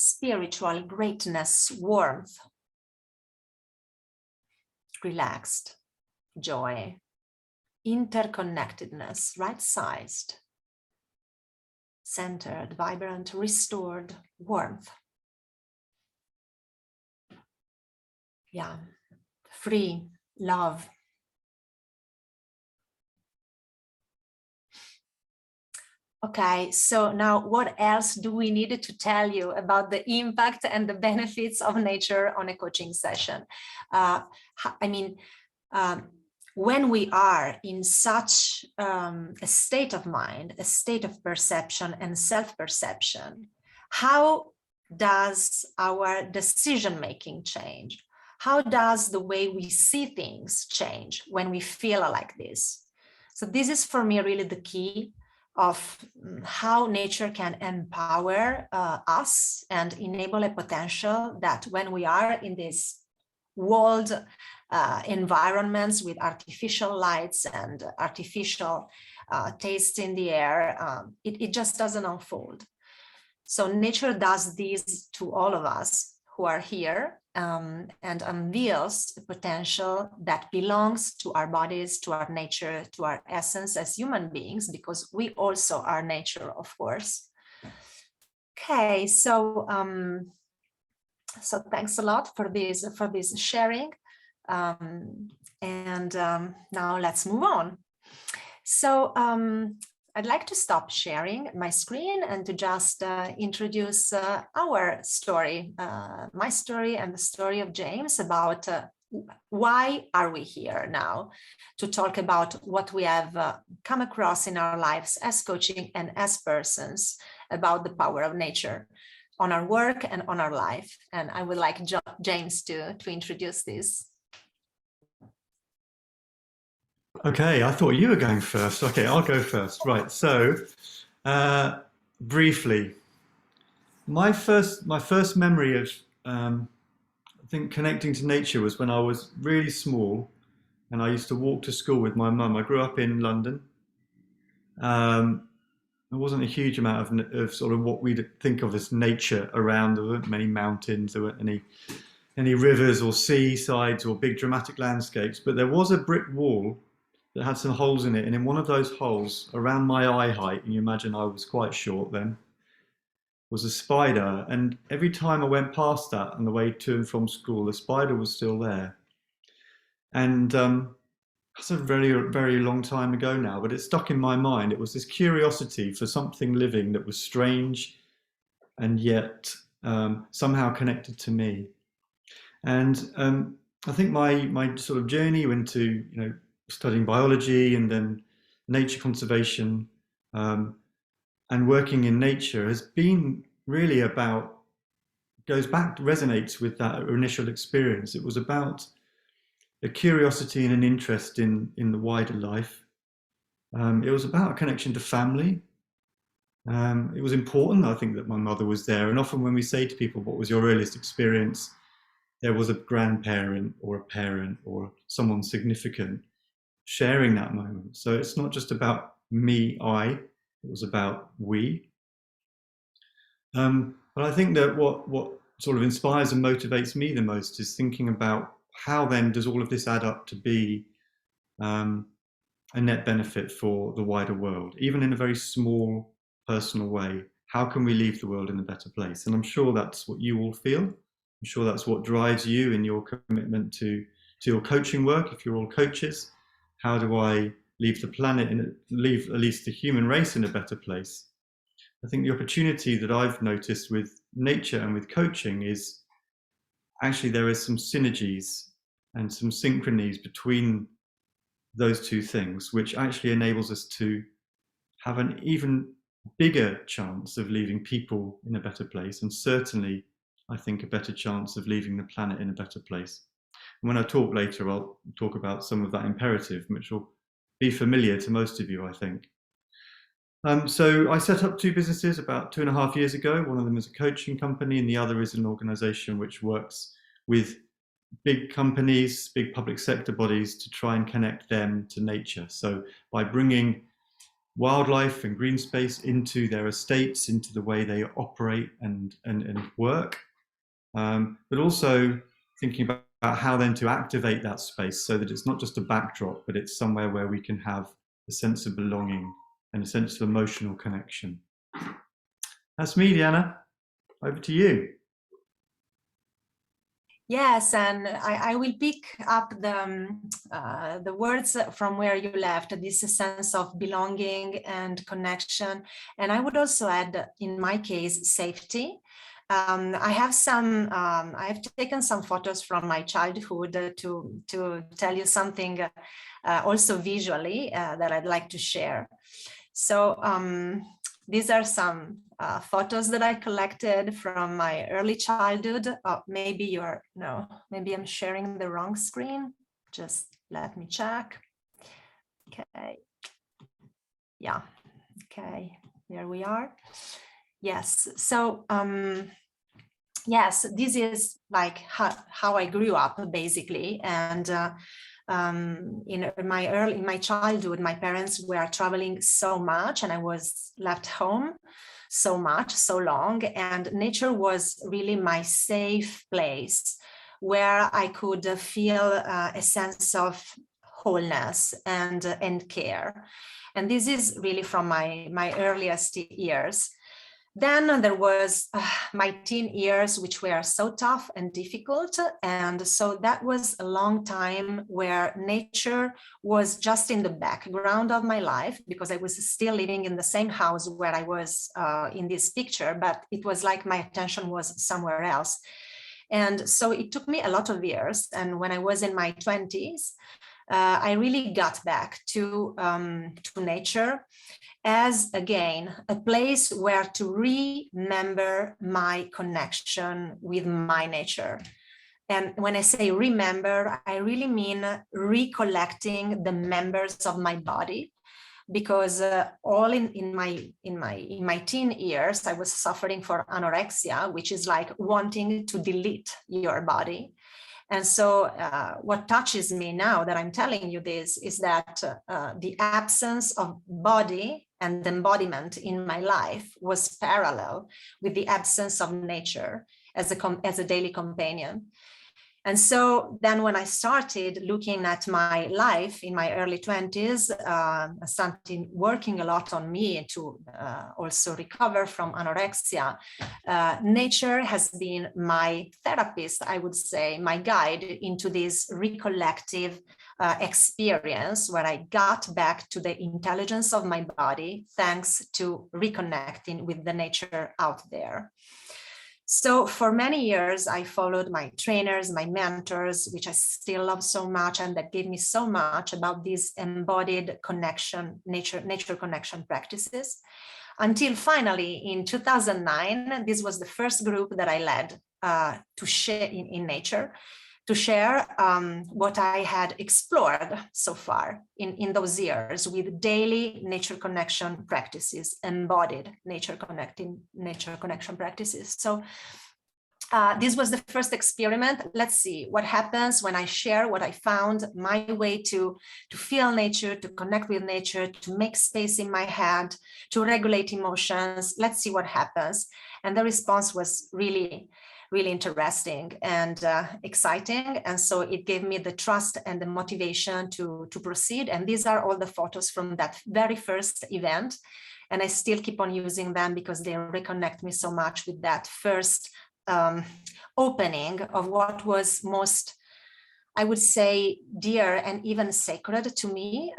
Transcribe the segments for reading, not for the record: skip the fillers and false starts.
spiritual greatness, warmth, relaxed, joy, interconnectedness, right-sized, centered, vibrant, restored, warmth. Yeah, free, love. Okay, so now what else do we need to tell you about the impact and the benefits of nature on a coaching session? When we are in such a state of mind, a state of perception and self-perception, how does our decision-making change? How does the way we see things change when we feel like this? So this is for me really the key of how nature can empower us and enable a potential that when we are in this walled environments with artificial lights and artificial taste in the air, it just doesn't unfold. So nature does this to all of us who are here and unveils the potential that belongs to our bodies, to our nature, to our essence as human beings, because we also are nature, of course. Okay, so thanks a lot for this sharing. Now let's move on. So I'd like to stop sharing my screen and to just introduce our story, my story and the story of James about why are we here now to talk about what we have come across in our lives as coaching and as persons about the power of nature on our work and on our life. And I would like James to introduce this. Okay, I thought you were going first. Okay, I'll go first. Right, so briefly, my first memory of I think connecting to nature was when I was really small and I used to walk to school with my mum. I grew up in London. There wasn't a huge amount of sort of what we'd think of as nature around. There weren't many mountains, there weren't any rivers or seasides or big dramatic landscapes, but there was a brick wall that had some holes in it, and in one of those holes, around my eye height, and you imagine I was quite short then, was a spider. And every time I went past that on the way to and from school, the spider was still there. And that's a very, very long time ago now, but it stuck in my mind. It was this curiosity for something living that was strange and yet somehow connected to me. And I think my sort of journey into, studying biology and then nature conservation and working in nature has been really about, resonates with that initial experience. It was about a curiosity and an interest in the wider life. It was about a connection to family. It was important, I think, that my mother was there. And often when we say to people, what was your earliest experience? There was a grandparent or a parent or someone significant sharing that moment. So it's not just about me, it was about we. But I think that what sort of inspires and motivates me the most is thinking about how then does all of this add up to be a net benefit for the wider world, even in a very small personal way. How can we leave the world in a better place? And I'm sure that's what you all feel. I'm sure that's what drives you in your commitment to your coaching work. If you're all coaches, how do I leave the planet and leave at least the human race in a better place? I think the opportunity that I've noticed with nature and with coaching is actually there is some synergies and some synchronies between those two things, which actually enables us to have an even bigger chance of leaving people in a better place, and certainly I think a better chance of leaving the planet in a better place. And when I talk later, I'll talk about some of that imperative, which will be familiar to most of you, I think. So I set up two businesses about 2.5 years ago. One of them is a coaching company and the other is an organization which works with big companies, big public sector bodies to try and connect them to nature. So by bringing wildlife and green space into their estates, into the way they operate and work, but also thinking about how then to activate that space so that it's not just a backdrop, but it's somewhere where we can have a sense of belonging and a sense of emotional connection. That's me, Diana. Over to you. Yes, and I will pick up the words from where you left, this sense of belonging and connection. And I would also add, in my case, safety. I've taken some photos from my childhood to tell you something also visually that I'd like to share. So these are some photos that I collected from my early childhood. Maybe I'm sharing the wrong screen. Just let me check. Okay. Yeah. Okay. There we are. Yes. So yes, this is like how I grew up, basically. And in my childhood, my parents were traveling so much, and I was left home so much, so long. And nature was really my safe place where I could feel a sense of wholeness and care. And this is really from my earliest years. Then there was my teen years, which were so tough and difficult. And so that was a long time where nature was just in the background of my life, because I was still living in the same house where I was in this picture, but it was like my attention was somewhere else. And so it took me a lot of years. And when I was in my 20s, I really got back to nature as, again, a place where to remember my connection with my nature. And when I say remember, I really mean recollecting the members of my body, because all in my teen years, I was suffering for anorexia, which is like wanting to delete your body. And so what touches me now that I'm telling you this is that the absence of body and embodiment in my life was parallel with the absence of nature as a daily companion. And so then when I started looking at my life in my early 20s, I started working a lot on me to also recover from anorexia. Nature has been my therapist, I would say, my guide into this recollective experience where I got back to the intelligence of my body thanks to reconnecting with the nature out there. So for many years, I followed my trainers, my mentors, which I still love so much, and that gave me so much about these embodied connection, nature connection practices, until finally in 2009, this was the first group that I led to share in nature, to share what I had explored so far in those years with daily nature connection practices, embodied nature connection practices. So this was the first experiment. Let's see what happens when I share what I found, my way to feel nature, to connect with nature, to make space in my head, to regulate emotions. Let's see what happens. And the response was really interesting and exciting. And so it gave me the trust and the motivation to proceed. And these are all the photos from that very first event. And I still keep on using them because they reconnect me so much with that first opening of what was most, I would say, dear and even sacred to me,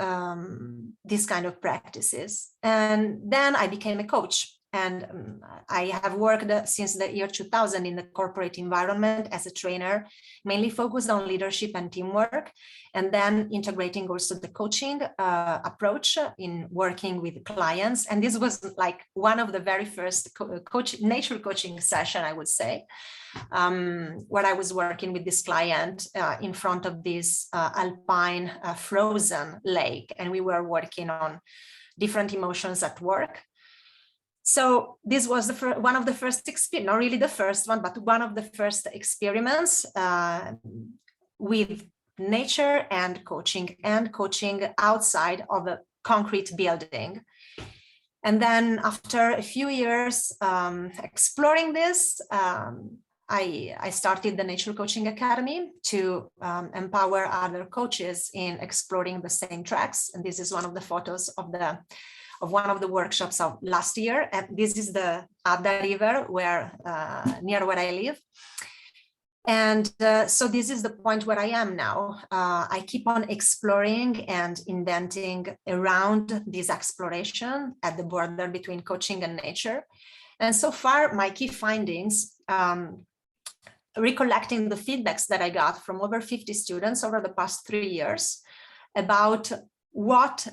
these kind of practices. And then I became a coach. And I have worked since the year 2000 in the corporate environment as a trainer, mainly focused on leadership and teamwork, and then integrating also the coaching approach in working with clients. And this was like one of the very first nature coaching session, I would say, where I was working with this client in front of this alpine frozen lake. And we were working on different emotions at work. So this was one of the first experience, not really the first one, but one of the first experiments with nature and coaching outside of a concrete building. And then after a few years exploring this, I started the Nature Coaching Academy to empower other coaches in exploring the same tracks. And this is one of the photos of one of the workshops of last year. And this is the Adda River, near where I live. And so this is the point where I am now. I keep on exploring and inventing around this exploration at the border between coaching and nature. And so far, my key findings, recollecting the feedbacks that I got from over 50 students over the past 3 years about what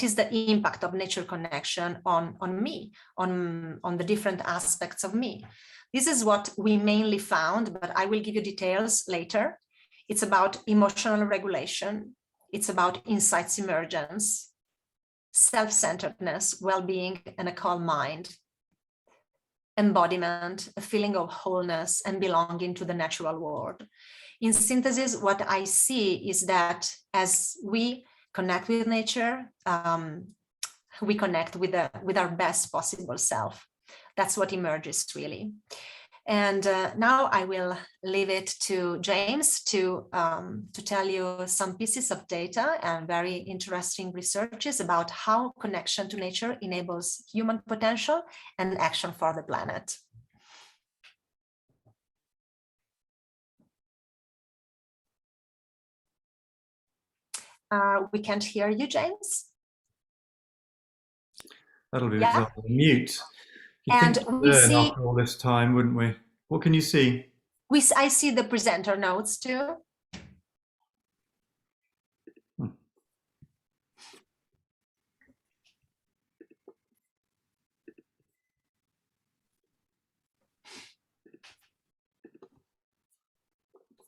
is the impact of nature connection on me, on the different aspects of me. This is what we mainly found, but I will give you details later. It's about emotional regulation. It's about insights emergence, self-centeredness, well-being, and a calm mind, embodiment, a feeling of wholeness and belonging to the natural world. In synthesis, what I see is that as we connect with nature, we connect with our best possible self. That's what emerges really. And now I will leave it to James to tell you some pieces of data and very interesting researches about how connection to nature enables human potential and action for the planet. We can't hear you, James. That'll be mute. And we see after all this time, wouldn't we? What can you see? I see the presenter notes too.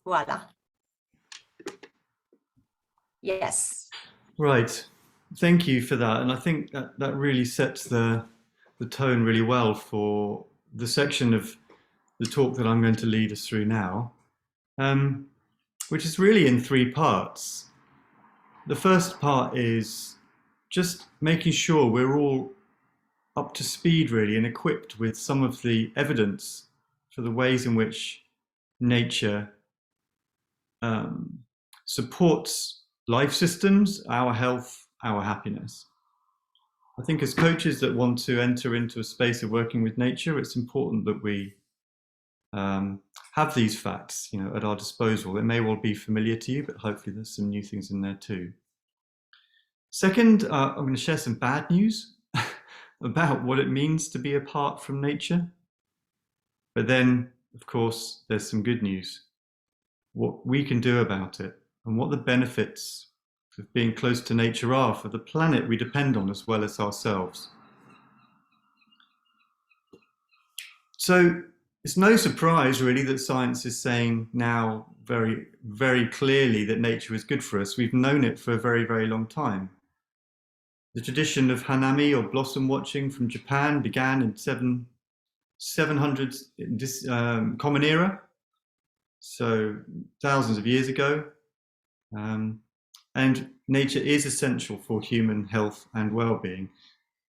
Voila. Yes. Right. Thank you for that. And I think that really sets the tone really well for the section of the talk that I'm going to lead us through now, which is really in 3 parts. The first part is just making sure we're all up to speed really and equipped with some of the evidence for the ways in which nature supports life systems, our health, our happiness. I think as coaches that want to enter into a space of working with nature, it's important that we have these facts, at our disposal. It may well be familiar to you, but hopefully there's some new things in there too. Second, I'm going to share some bad news about what it means to be apart from nature. But then, of course, there's some good news, what we can do about it and what the benefits of being close to nature are for the planet we depend on as well as ourselves. So it's no surprise really that science is saying now very, very clearly that nature is good for us. We've known it for a very, very long time. The tradition of hanami or blossom watching from Japan began in 700 Common Era, so thousands of years ago. And nature is essential for human health and well-being.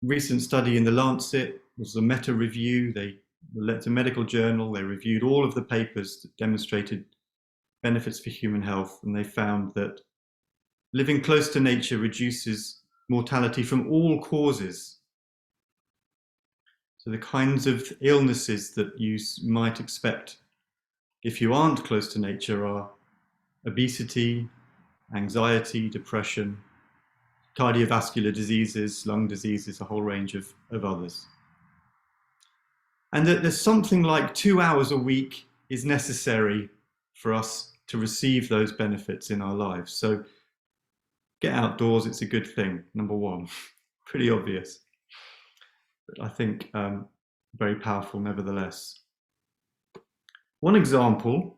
Recent study in The Lancet was a meta-review. They led to a medical journal. They reviewed all of the papers that demonstrated benefits for human health, and they found that living close to nature reduces mortality from all causes. So the kinds of illnesses that you might expect if you aren't close to nature are obesity, anxiety, depression, cardiovascular diseases, lung diseases, a whole range of others. And that there's something like 2 hours a week is necessary for us to receive those benefits in our lives. So get outdoors, it's a good thing, number one. Pretty obvious, but I think very powerful nevertheless. One example,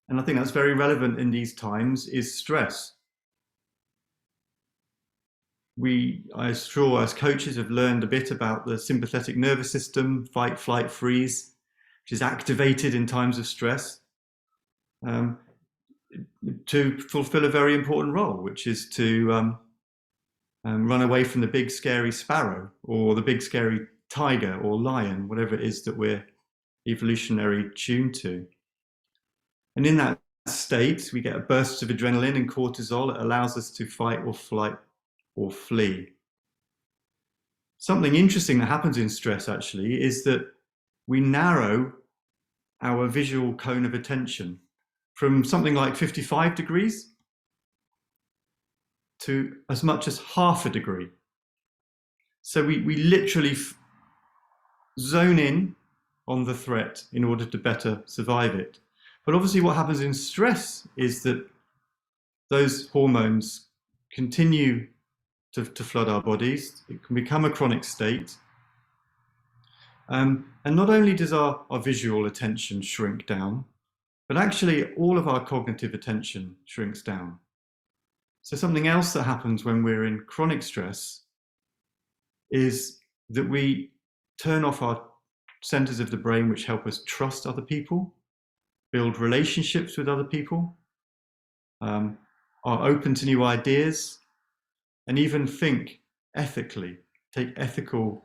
and I think that's very relevant in these times, is stress. I'm sure as coaches have learned a bit about the sympathetic nervous system, fight, flight, freeze, which is activated in times of stress to fulfill a very important role, which is to run away from the big scary sparrow or the big scary tiger or lion, whatever it is that we're evolutionary tuned to. And in that state, we get a burst of adrenaline and cortisol. It allows us to fight or flight or flee. Something interesting that happens in stress actually is that we narrow our visual cone of attention from something like 55 degrees to as much as half a degree. So we literally zone in on the threat in order to better survive it. But obviously what happens in stress is that those hormones continue to flood our bodies. It can become a chronic state. And not only does our visual attention shrink down, but actually all of our cognitive attention shrinks down. So something else that happens when we're in chronic stress is that we turn off our centers of the brain which help us trust other people, build relationships with other people, are open to new ideas, and even think ethically, take ethical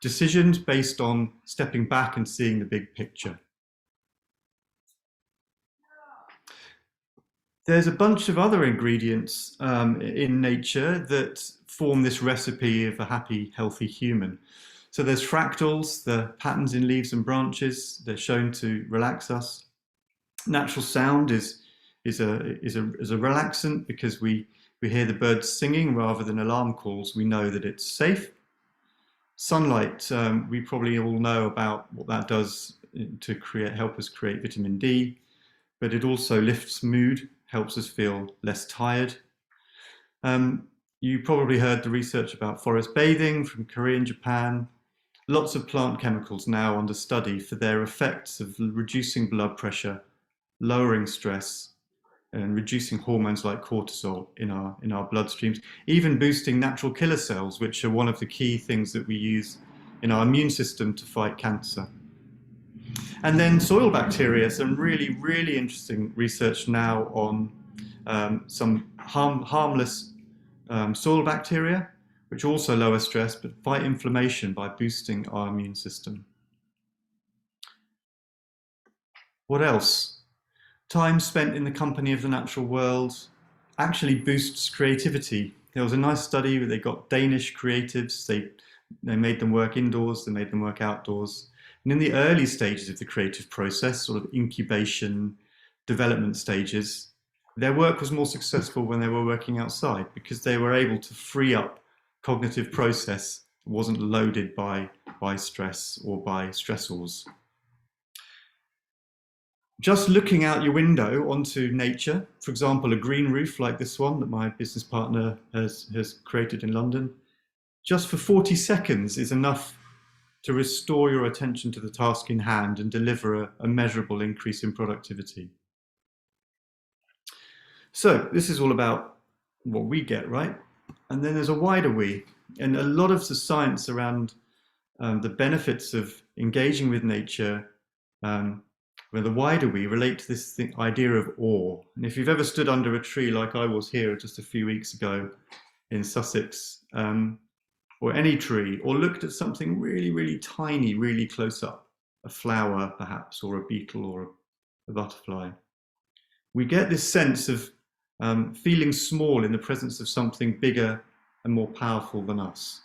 decisions based on stepping back and seeing the big picture. There's a bunch of other ingredients in nature that form this recipe of a happy, healthy human. So there's fractals, the patterns in leaves and branches. They're shown to relax us. Natural sound is a relaxant because we hear the birds singing rather than alarm calls. We know that it's safe. Sunlight, we probably all know about what that does to help us create vitamin D, but it also lifts mood, helps us feel less tired. You probably heard the research about forest bathing from Korea and Japan. Lots of plant chemicals now under study for their effects of reducing blood pressure, lowering stress, and reducing hormones like cortisol in our bloodstreams, even boosting natural killer cells, which are one of the key things that we use in our immune system to fight cancer. And then soil bacteria, some really, really interesting research now on some harmless soil bacteria, which also lower stress but fight inflammation by boosting our immune system. What else? Time spent in the company of the natural world actually boosts creativity. There was a nice study where they got Danish creatives. They made them work indoors, they made them work outdoors. And in the early stages of the creative process, sort of incubation, development stages, their work was more successful when they were working outside because they were able to free up cognitive process that wasn't loaded by stress or by stressors. Just looking out your window onto nature, for example, a green roof like this one that my business partner has created in London, just for 40 seconds is enough to restore your attention to the task in hand and deliver a measurable increase in productivity. So this is all about what we get, right? And then there's a wider we, and a lot of the science around the benefits of engaging with nature, where the wider we relate to this idea of awe. And if you've ever stood under a tree like I was here just a few weeks ago in Sussex, or any tree, or looked at something really, really tiny, really close up, a flower perhaps, or a beetle, or a butterfly, we get this sense of feeling small in the presence of something bigger and more powerful than us.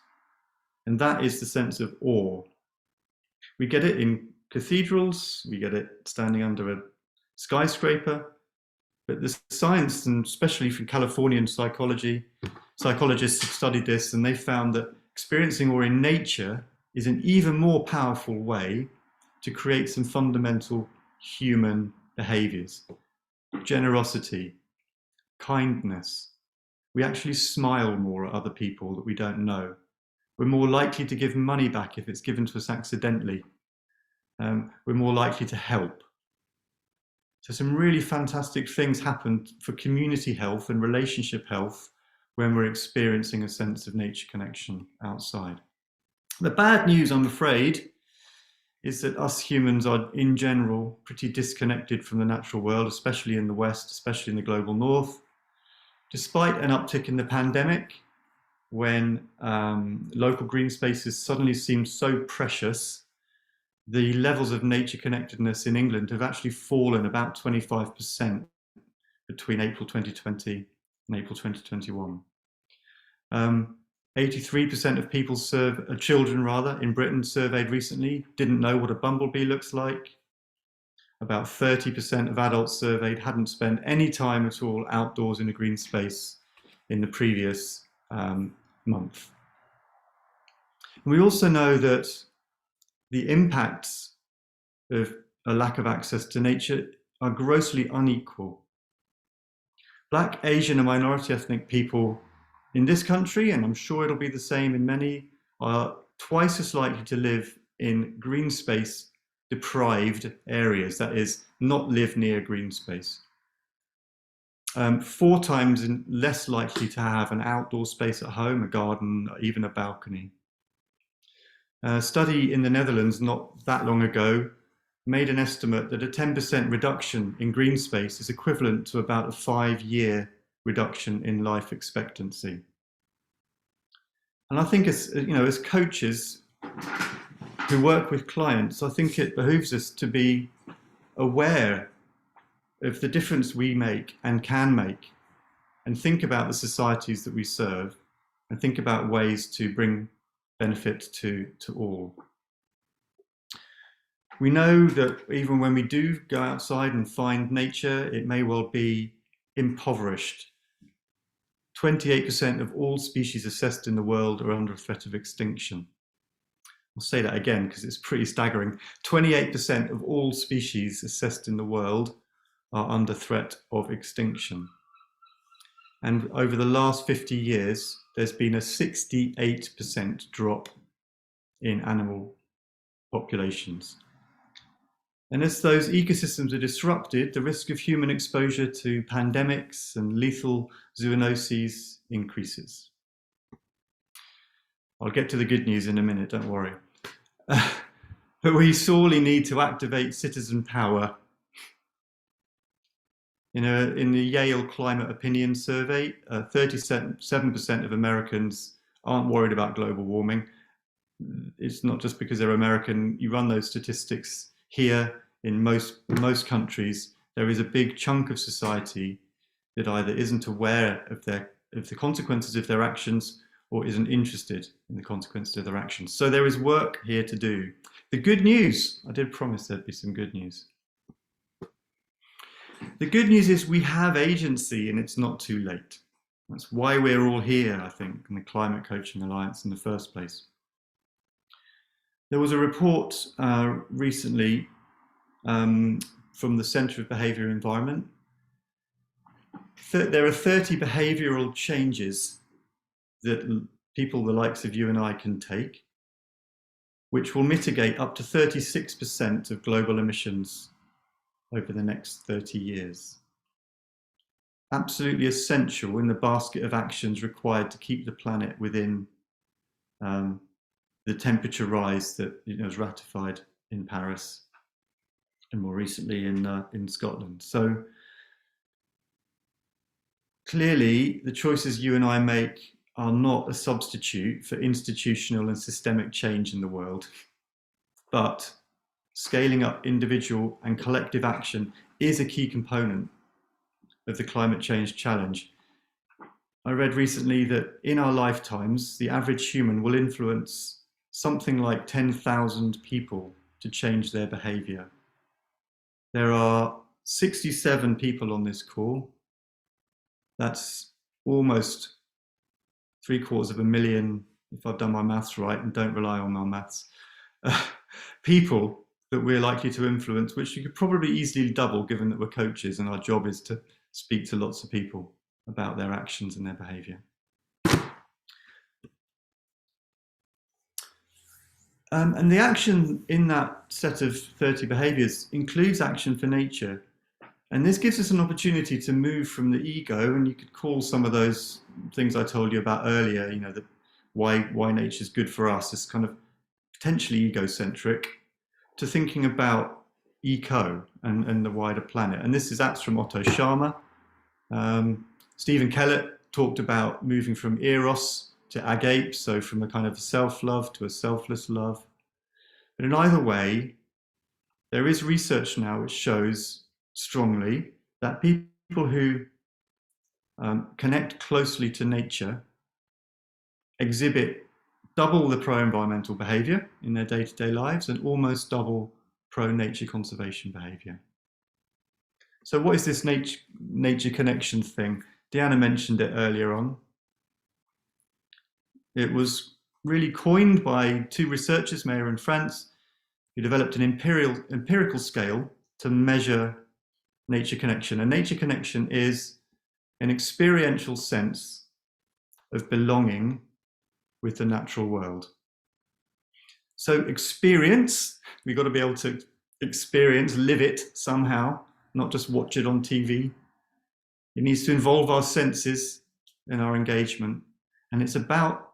And that is the sense of awe. We get it in cathedrals, we get it standing under a skyscraper, but the science, and especially from Californian psychologists have studied this, and they found that experiencing awe in nature is an even more powerful way to create some fundamental human behaviors. Generosity, kindness. We actually smile more at other people that we don't know. We're more likely to give money back if it's given to us accidentally. We're more likely to help. So some really fantastic things happen for community health and relationship health when we're experiencing a sense of nature connection outside. The bad news, I'm afraid, is that us humans are in general pretty disconnected from the natural world, especially in the West, especially in the global North. Despite an uptick in the pandemic, when local green spaces suddenly seemed so precious, the levels of nature connectedness in England have actually fallen about 25% between April 2020 and April 2021. 83% of people children in Britain surveyed recently didn't know what a bumblebee looks like. About 30% of adults surveyed hadn't spent any time at all outdoors in a green space in the previous month. And we also know that the impacts of a lack of access to nature are grossly unequal. Black, Asian and minority ethnic people in this country, and I'm sure it'll be the same in many, are twice as likely to live in green space deprived areas, that is, not live near green space. 4 times less likely to have an outdoor space at home, a garden, even a balcony. A study in the Netherlands not that long ago made an estimate that a 10% reduction in green space is equivalent to about a 5-year reduction in life expectancy. And I think as coaches who work with clients, I think it behooves us to be aware of the difference we make and can make, and think about the societies that we serve, and think about ways to bring benefit to all. We know that even when we do go outside and find nature, it may well be impoverished. 28% of all species assessed in the world are under threat of extinction. I'll say that again because it's pretty staggering. 28% of all species assessed in the world are under threat of extinction. And over the last 50 years, there's been a 68% drop in animal populations. And as those ecosystems are disrupted, the risk of human exposure to pandemics and lethal zoonoses increases. I'll get to the good news in a minute, don't worry. But we sorely need to activate citizen power. In the Yale Climate Opinion Survey, 37% of Americans aren't worried about global warming. It's not just because they're American. You run those statistics here in most countries. There is a big chunk of society that either isn't aware of the consequences of their actions or isn't interested in the consequences of their actions. So there is work here to do. The good news, I did promise there'd be some good news. The good news is we have agency and it's not too late. That's why we're all here, I think, in the Climate Coaching Alliance in the first place. There was a report recently from the Centre of Behaviour and Environment. There are 30 behavioural changes that people the likes of you and I can take, which will mitigate up to 36% of global emissions over the next 30 years. Absolutely essential in the basket of actions required to keep the planet within the temperature rise that was ratified in Paris and more recently in Scotland. So clearly the choices you and I make are not a substitute for institutional and systemic change in the world, but scaling up individual and collective action is a key component of the climate change challenge. I read recently that in our lifetimes, the average human will influence something like 10,000 people to change their behavior. There are 67 people on this call. That's almost 750,000, if I've done my maths right, and don't rely on my maths, people that we're likely to influence, which you could probably easily double given that we're coaches and our job is to speak to lots of people about their actions and their behavior. And the action in that set of 30 behaviors includes action for nature. And this gives us an opportunity to move from the ego, and you could call some of those things I told you about earlier, why nature is good for us, is kind of potentially egocentric, to thinking about eco and the wider planet. And that's from Otto Scharmer. Stephen Kellett talked about moving from eros to agape, so from a kind of self-love to a selfless love. But in either way, there is research now which shows strongly that people who connect closely to nature exhibit double the pro-environmental behavior in their day-to-day lives and almost double pro-nature conservation behavior. So what is this nature connection thing? Diana mentioned it earlier on. It was really coined by two researchers, Meyer and France, who developed an empirical scale to measure nature connection. And nature connection is an experiential sense of belonging with the natural world. So experience, we've got to be able to experience, live it somehow, not just watch it on TV. It needs to involve our senses in our engagement. And it's about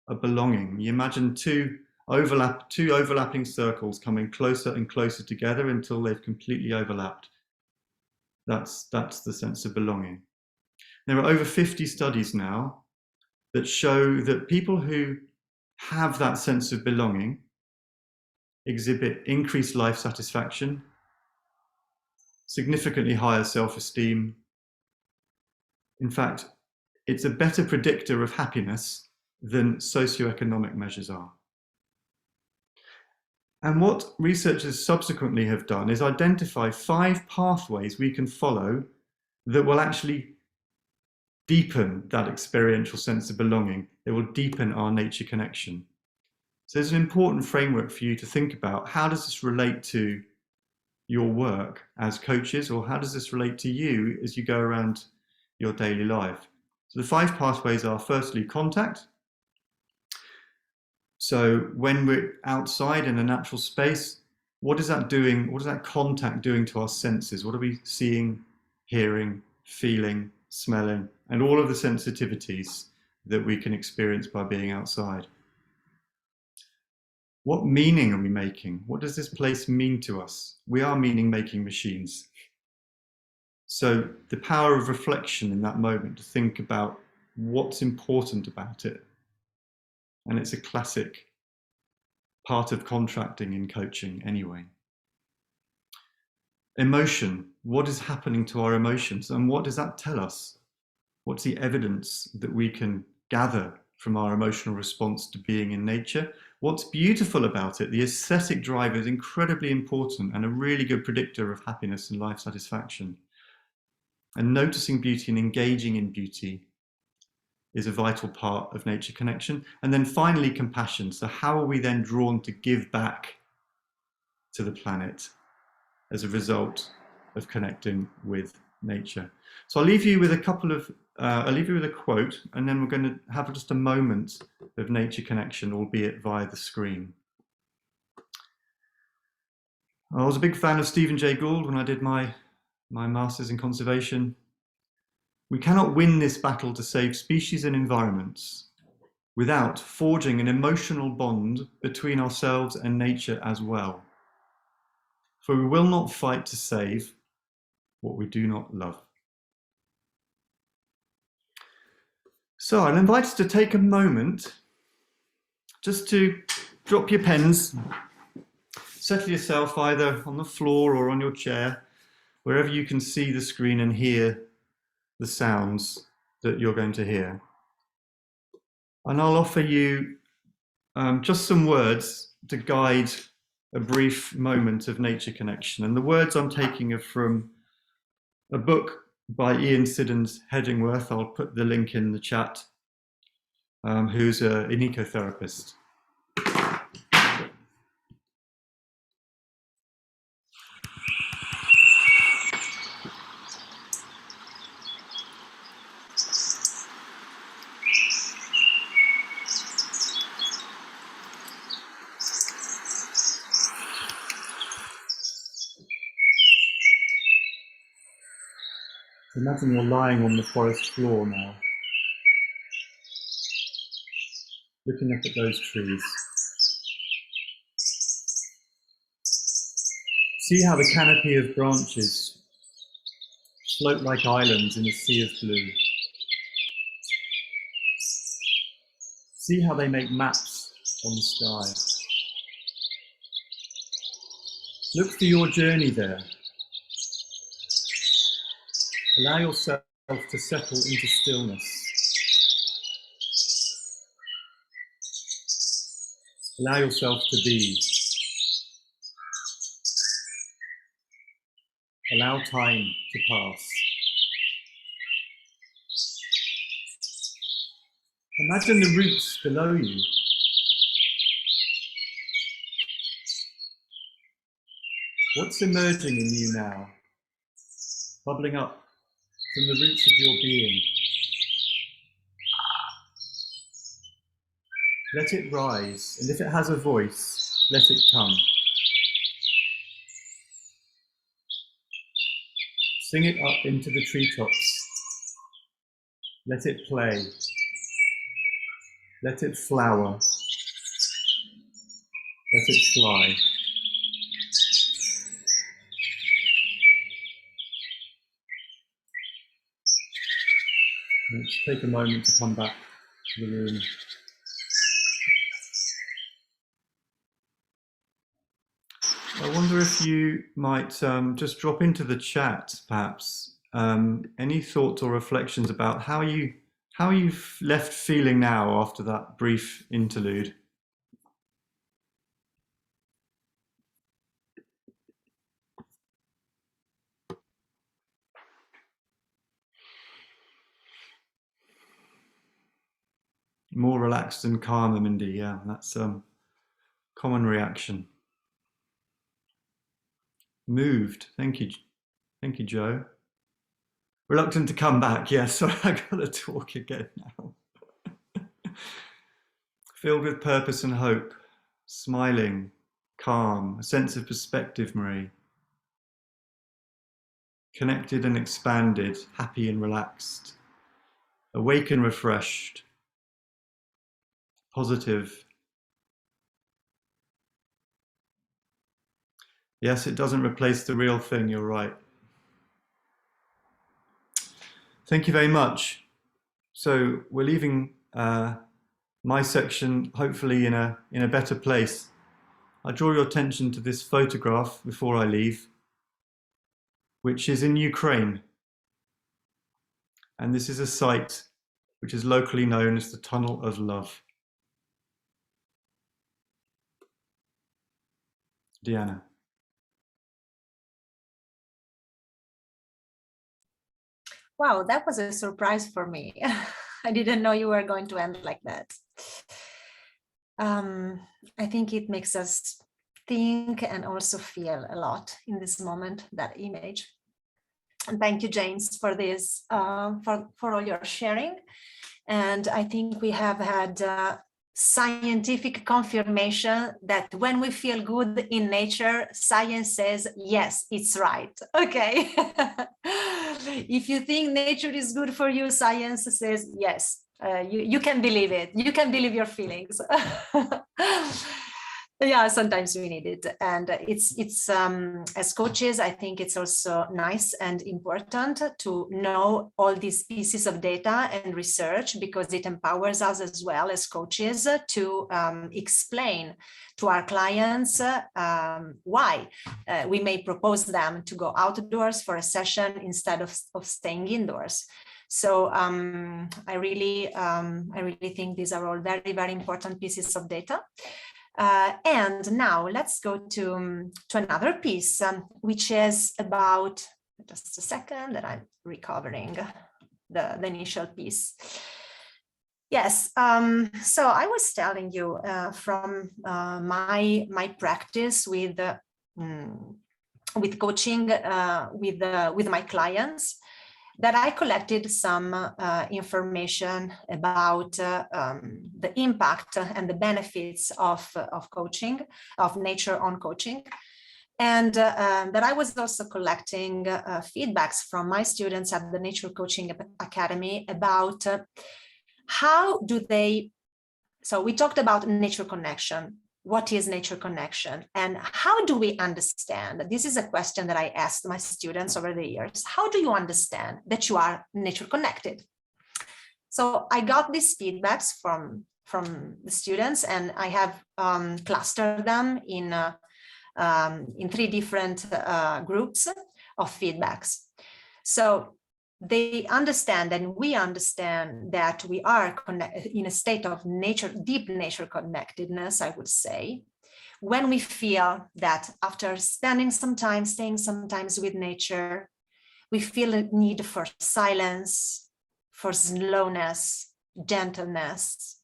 a belonging. You imagine two overlapping circles coming closer and closer together until they've completely overlapped. That's the sense of belonging. There are over 50 studies now that show that people who have that sense of belonging exhibit increased life satisfaction, significantly higher self-esteem. In fact, it's a better predictor of happiness than socioeconomic measures are. And what researchers subsequently have done is identify 5 pathways we can follow that will actually deepen that experiential sense of belonging. They will deepen our nature connection. So there's an important framework for you to think about. How does this relate to your work as coaches, or how does this relate to you as you go around your daily life? So the 5 pathways are, firstly, contact. So when we're outside in a natural space, what is that doing? What is that contact doing to our senses? What are we seeing, hearing, feeling, smelling, and all of the sensitivities that we can experience by being outside? What meaning are we making? What does this place mean to us? We are meaning-making machines. So the power of reflection in that moment, to think about what's important about it. And it's a classic part of contracting in coaching anyway. Emotion, what is happening to our emotions, and what does that tell us? What's the evidence that we can gather from our emotional response to being in nature? What's beautiful about it? The aesthetic drive is incredibly important and a really good predictor of happiness and life satisfaction. And noticing beauty and engaging in beauty is a vital part of nature connection. And then finally, compassion. So how are we then drawn to give back to the planet as a result of connecting with nature? So I'll leave you with a quote, and then we're going to have just a moment of nature connection, albeit via the screen. I was a big fan of Stephen Jay Gould when I did my Masters in Conservation. We cannot win this battle to save species and environments without forging an emotional bond between ourselves and nature as well. For we will not fight to save what we do not love. So I'll invite us to take a moment just to drop your pens, settle yourself either on the floor or on your chair, wherever you can see the screen and hear the sounds that you're going to hear. And I'll offer you just some words to guide a brief moment of nature connection. And the words I'm taking are from a book by Ian Siddons Headingworth. I'll put the link in the chat, who's an ecotherapist. Imagine you're lying on the forest floor now, looking up at those trees. See how the canopy of branches float like islands in a sea of blue. See how they make maps on the sky. Look for your journey there. Allow yourself to settle into stillness. Allow yourself to be. Allow time to pass. Imagine the roots below you. What's emerging in you now? Bubbling up from the roots of your being. Let it rise, and if it has a voice, let it come. Sing it up into the treetops. Let it play. Let it flower. Let it fly. Let's take a moment to come back to the room. I wonder if you might just drop into the chat, perhaps, any thoughts or reflections about how you've left feeling now after that brief interlude. More relaxed and calmer, Mindy. Yeah, that's common reaction. Moved. Thank you, Joe. Reluctant to come back. Yeah, sorry, I gotta talk again now. Filled with purpose and hope, smiling, calm, a sense of perspective, Marie. Connected and expanded, happy and relaxed, awake and refreshed, positive. Yes, it doesn't replace the real thing, you're right. Thank you very much. So we're leaving my section hopefully in a better place. I draw your attention to this photograph before I leave, which is in Ukraine. And this is a site which is locally known as the Tunnel of Love. Diana. Wow, that was a surprise for me. I didn't know you were going to end like that. I think it makes us think and also feel a lot in this moment, that image. And thank you, James, for this, for all your sharing. And I think we have had scientific confirmation that when we feel good in nature, science says, yes, it's right. Okay. If you think nature is good for you, science says, yes, you can believe it. You can believe your feelings. Yeah, sometimes we need it. And it's as coaches, I think it's also nice and important to know all these pieces of data and research, because it empowers us as well as coaches to explain to our clients why we may propose them to go outdoors for a session instead of staying indoors. So I really think these are all very, very important pieces of data. And now let's go to another piece, which is about, just a second that I'm recovering the initial piece. Yes, so I was telling you from my practice with coaching with my clients, that I collected some information about the impact and the benefits of coaching, of nature on coaching. And that I was also collecting feedbacks from my students at the Nature Coaching Academy about how do they, so we talked about nature connection. What is nature connection, and how do we understand? This is a question that I asked my students over the years. How do you understand that you are nature connected? So I got these feedbacks from from the students, and I have clustered them in 3 different groups of feedbacks. So they understand, and we understand, that we are in a state of deep nature connectedness, I would say, when we feel that after spending some time, staying sometimes with nature, we feel a need for silence, for slowness, gentleness,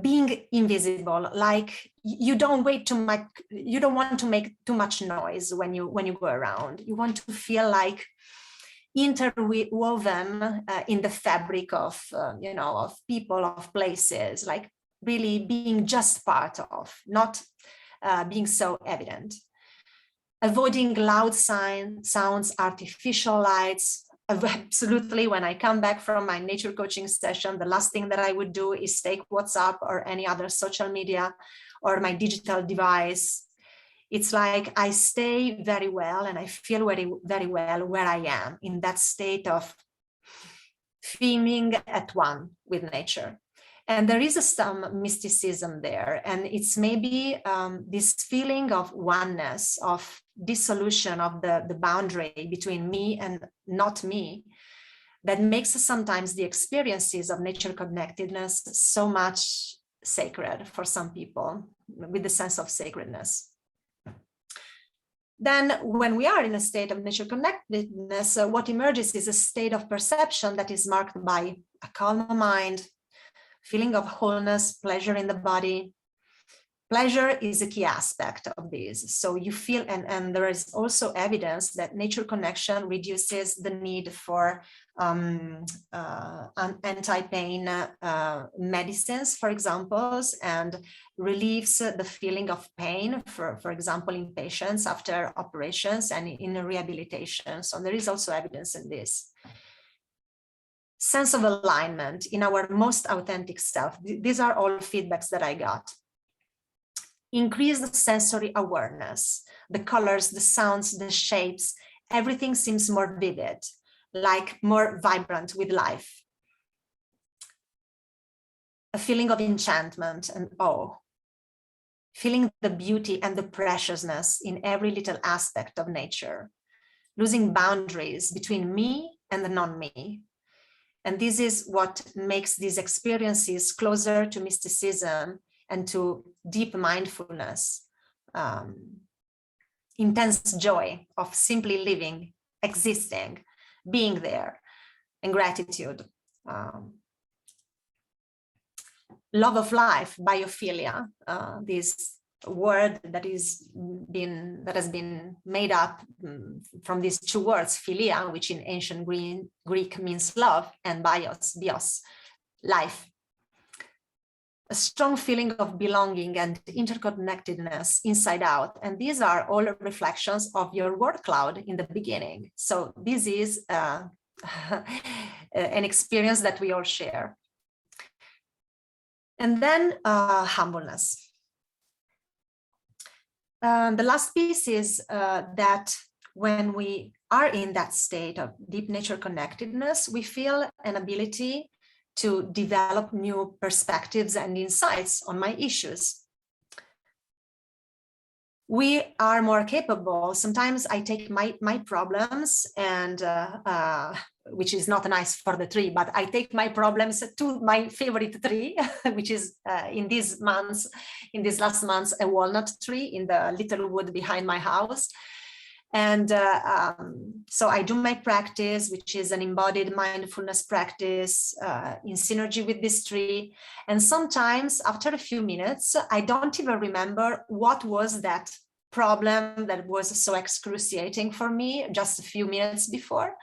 being invisible. Like you don't want to make too much noise when you go around. You want to feel like interwoven in the fabric of of people, of places, like really being just part of, not being so evident. Avoiding loud sounds, artificial lights. Absolutely, when I come back from my nature coaching session, the last thing that I would do is take WhatsApp or any other social media or my digital device. It's like I stay very well and I feel very, very well where I am, in that state of feeling at one with nature. And there is some mysticism there. And it's maybe this feeling of oneness, of dissolution of the boundary between me and not me, that makes sometimes the experiences of nature connectedness so much sacred for some people, with the sense of sacredness. Then when we are in a state of nature connectedness, what emerges is a state of perception that is marked by a calm mind, feeling of wholeness, pleasure in the body. Pleasure is a key aspect of this. So you feel, and there is also evidence that nature connection reduces the need for anti-pain medicines, for example, and relieves the feeling of pain, for example, in patients after operations and in rehabilitation. So there is also evidence in this. Sense of alignment in our most authentic self. These are all feedbacks that I got. Increased sensory awareness, the colors, the sounds, the shapes, everything seems more vivid, like more vibrant with life. A feeling of enchantment and awe, feeling the beauty and the preciousness in every little aspect of nature, losing boundaries between me and the non-me. And this is what makes these experiences closer to mysticism and to deep mindfulness, intense joy of simply living, existing, being there, and gratitude. Love of life, biophilia, this word that has been made up from these 2 words, philia, which in ancient Greek means love, and bios, life. A strong feeling of belonging and interconnectedness inside out. And these are all reflections of your word cloud in the beginning. So this is an experience that we all share. And then humbleness. The last piece is that when we are in that state of deep nature connectedness, we feel an ability to develop new perspectives and insights on my issues. We are more capable. Sometimes I take my problems and, which is not nice for the tree, but I take my problems to my favorite tree, which is in these last months, a walnut tree in the little wood behind my house. And so I do my practice, which is an embodied mindfulness practice in synergy with this tree. And sometimes after a few minutes, I don't even remember what was that problem that was so excruciating for me just a few minutes before,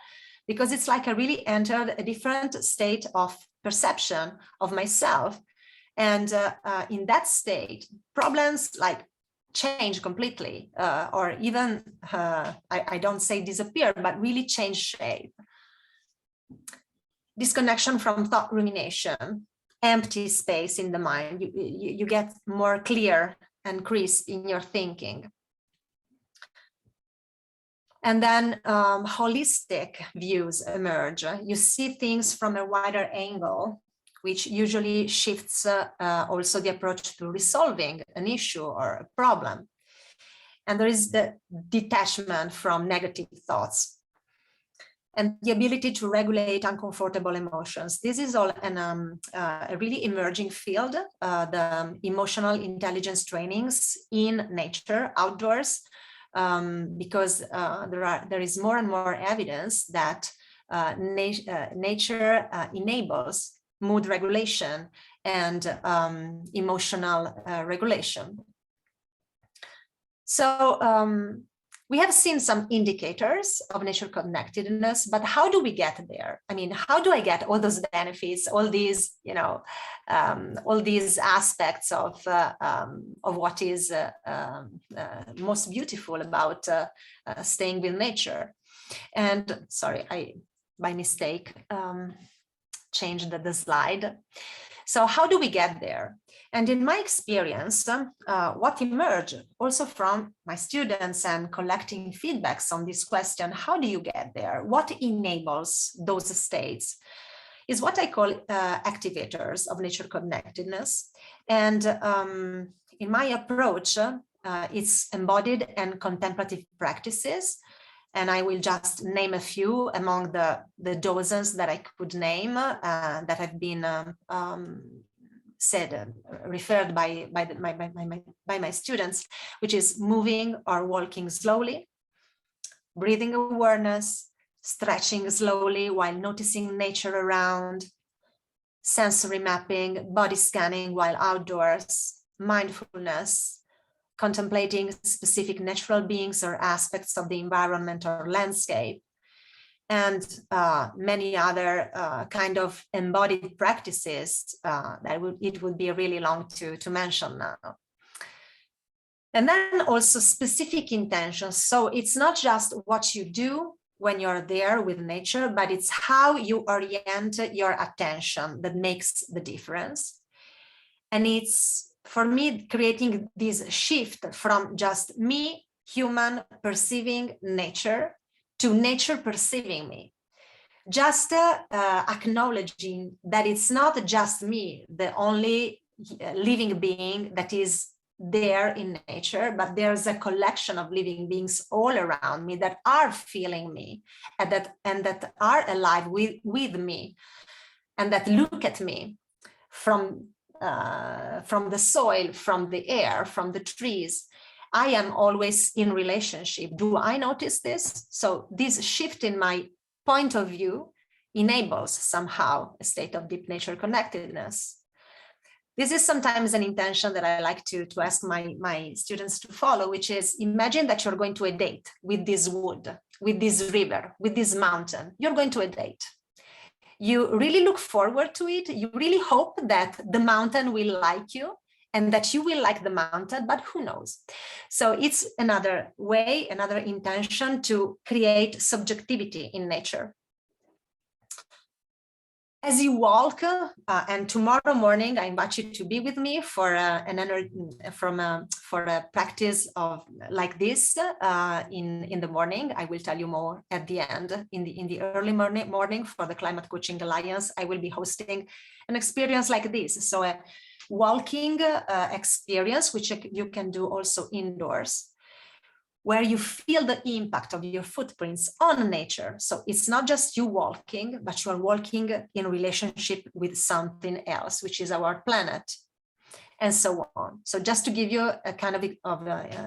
because it's like I really entered a different state of perception of myself. And in that state, problems like change completely, or even, I don't say disappear, but really change shape. Disconnection from thought rumination, empty space in the mind. You get more clear and crisp in your thinking. And then holistic views emerge. You see things from a wider angle, which usually shifts also the approach to resolving an issue or a problem. And there is the detachment from negative thoughts and the ability to regulate uncomfortable emotions. This is all a really emerging field, the emotional intelligence trainings in nature, outdoors, because there is more and more evidence that nature enables mood regulation and emotional regulation. So we have seen some indicators of nature connectedness, but how do we get there? I mean, how do I get all those benefits, all these, all these aspects of what is most beautiful about staying with nature? And sorry, I by mistake changed the slide. So how do we get there? And in my experience, what emerged also from my students and collecting feedbacks on this question, how do you get there? What enables those states is what I call activators of nature connectedness. And in my approach, it's embodied and contemplative practices. And I will just name a few among the dozens that I could name that have been referred by my students, which is moving or walking slowly, breathing awareness, stretching slowly while noticing nature around, sensory mapping, body scanning while outdoors, mindfulness, contemplating specific natural beings or aspects of the environment or landscape, and many other kind of embodied practices that it would be really long to mention now. And then also specific intentions. So it's not just what you do when you're there with nature, but it's how you orient your attention that makes the difference. And it's, for me, creating this shift from just me, human, perceiving nature, to nature perceiving me. Just acknowledging that it's not just me, the only living being that is there in nature, but there's a collection of living beings all around me that are feeling me and that are alive with me and that look at me from the soil, from the air, from the trees. I am always in relationship. Do I notice this? So this shift in my point of view enables somehow a state of deep nature connectedness. This is sometimes an intention that I like to ask my students to follow, which is, imagine that you're going to a date with this wood, with this river, with this mountain. You're going to a date. You really look forward to it. You really hope that the mountain will like you and that you will like the mountain, but who knows? So it's another way, another intention to create subjectivity in nature. As you walk, and tomorrow morning, I invite you to be with me for a practice of like this in the morning. I will tell you more at the end. In the early morning for the Climate Coaching Alliance, I will be hosting an experience like this. So a walking experience, which you can do also indoors, where you feel the impact of your footprints on nature. So it's not just you walking, but you are walking in relationship with something else, which is our planet, and so on. So just to give you a kind of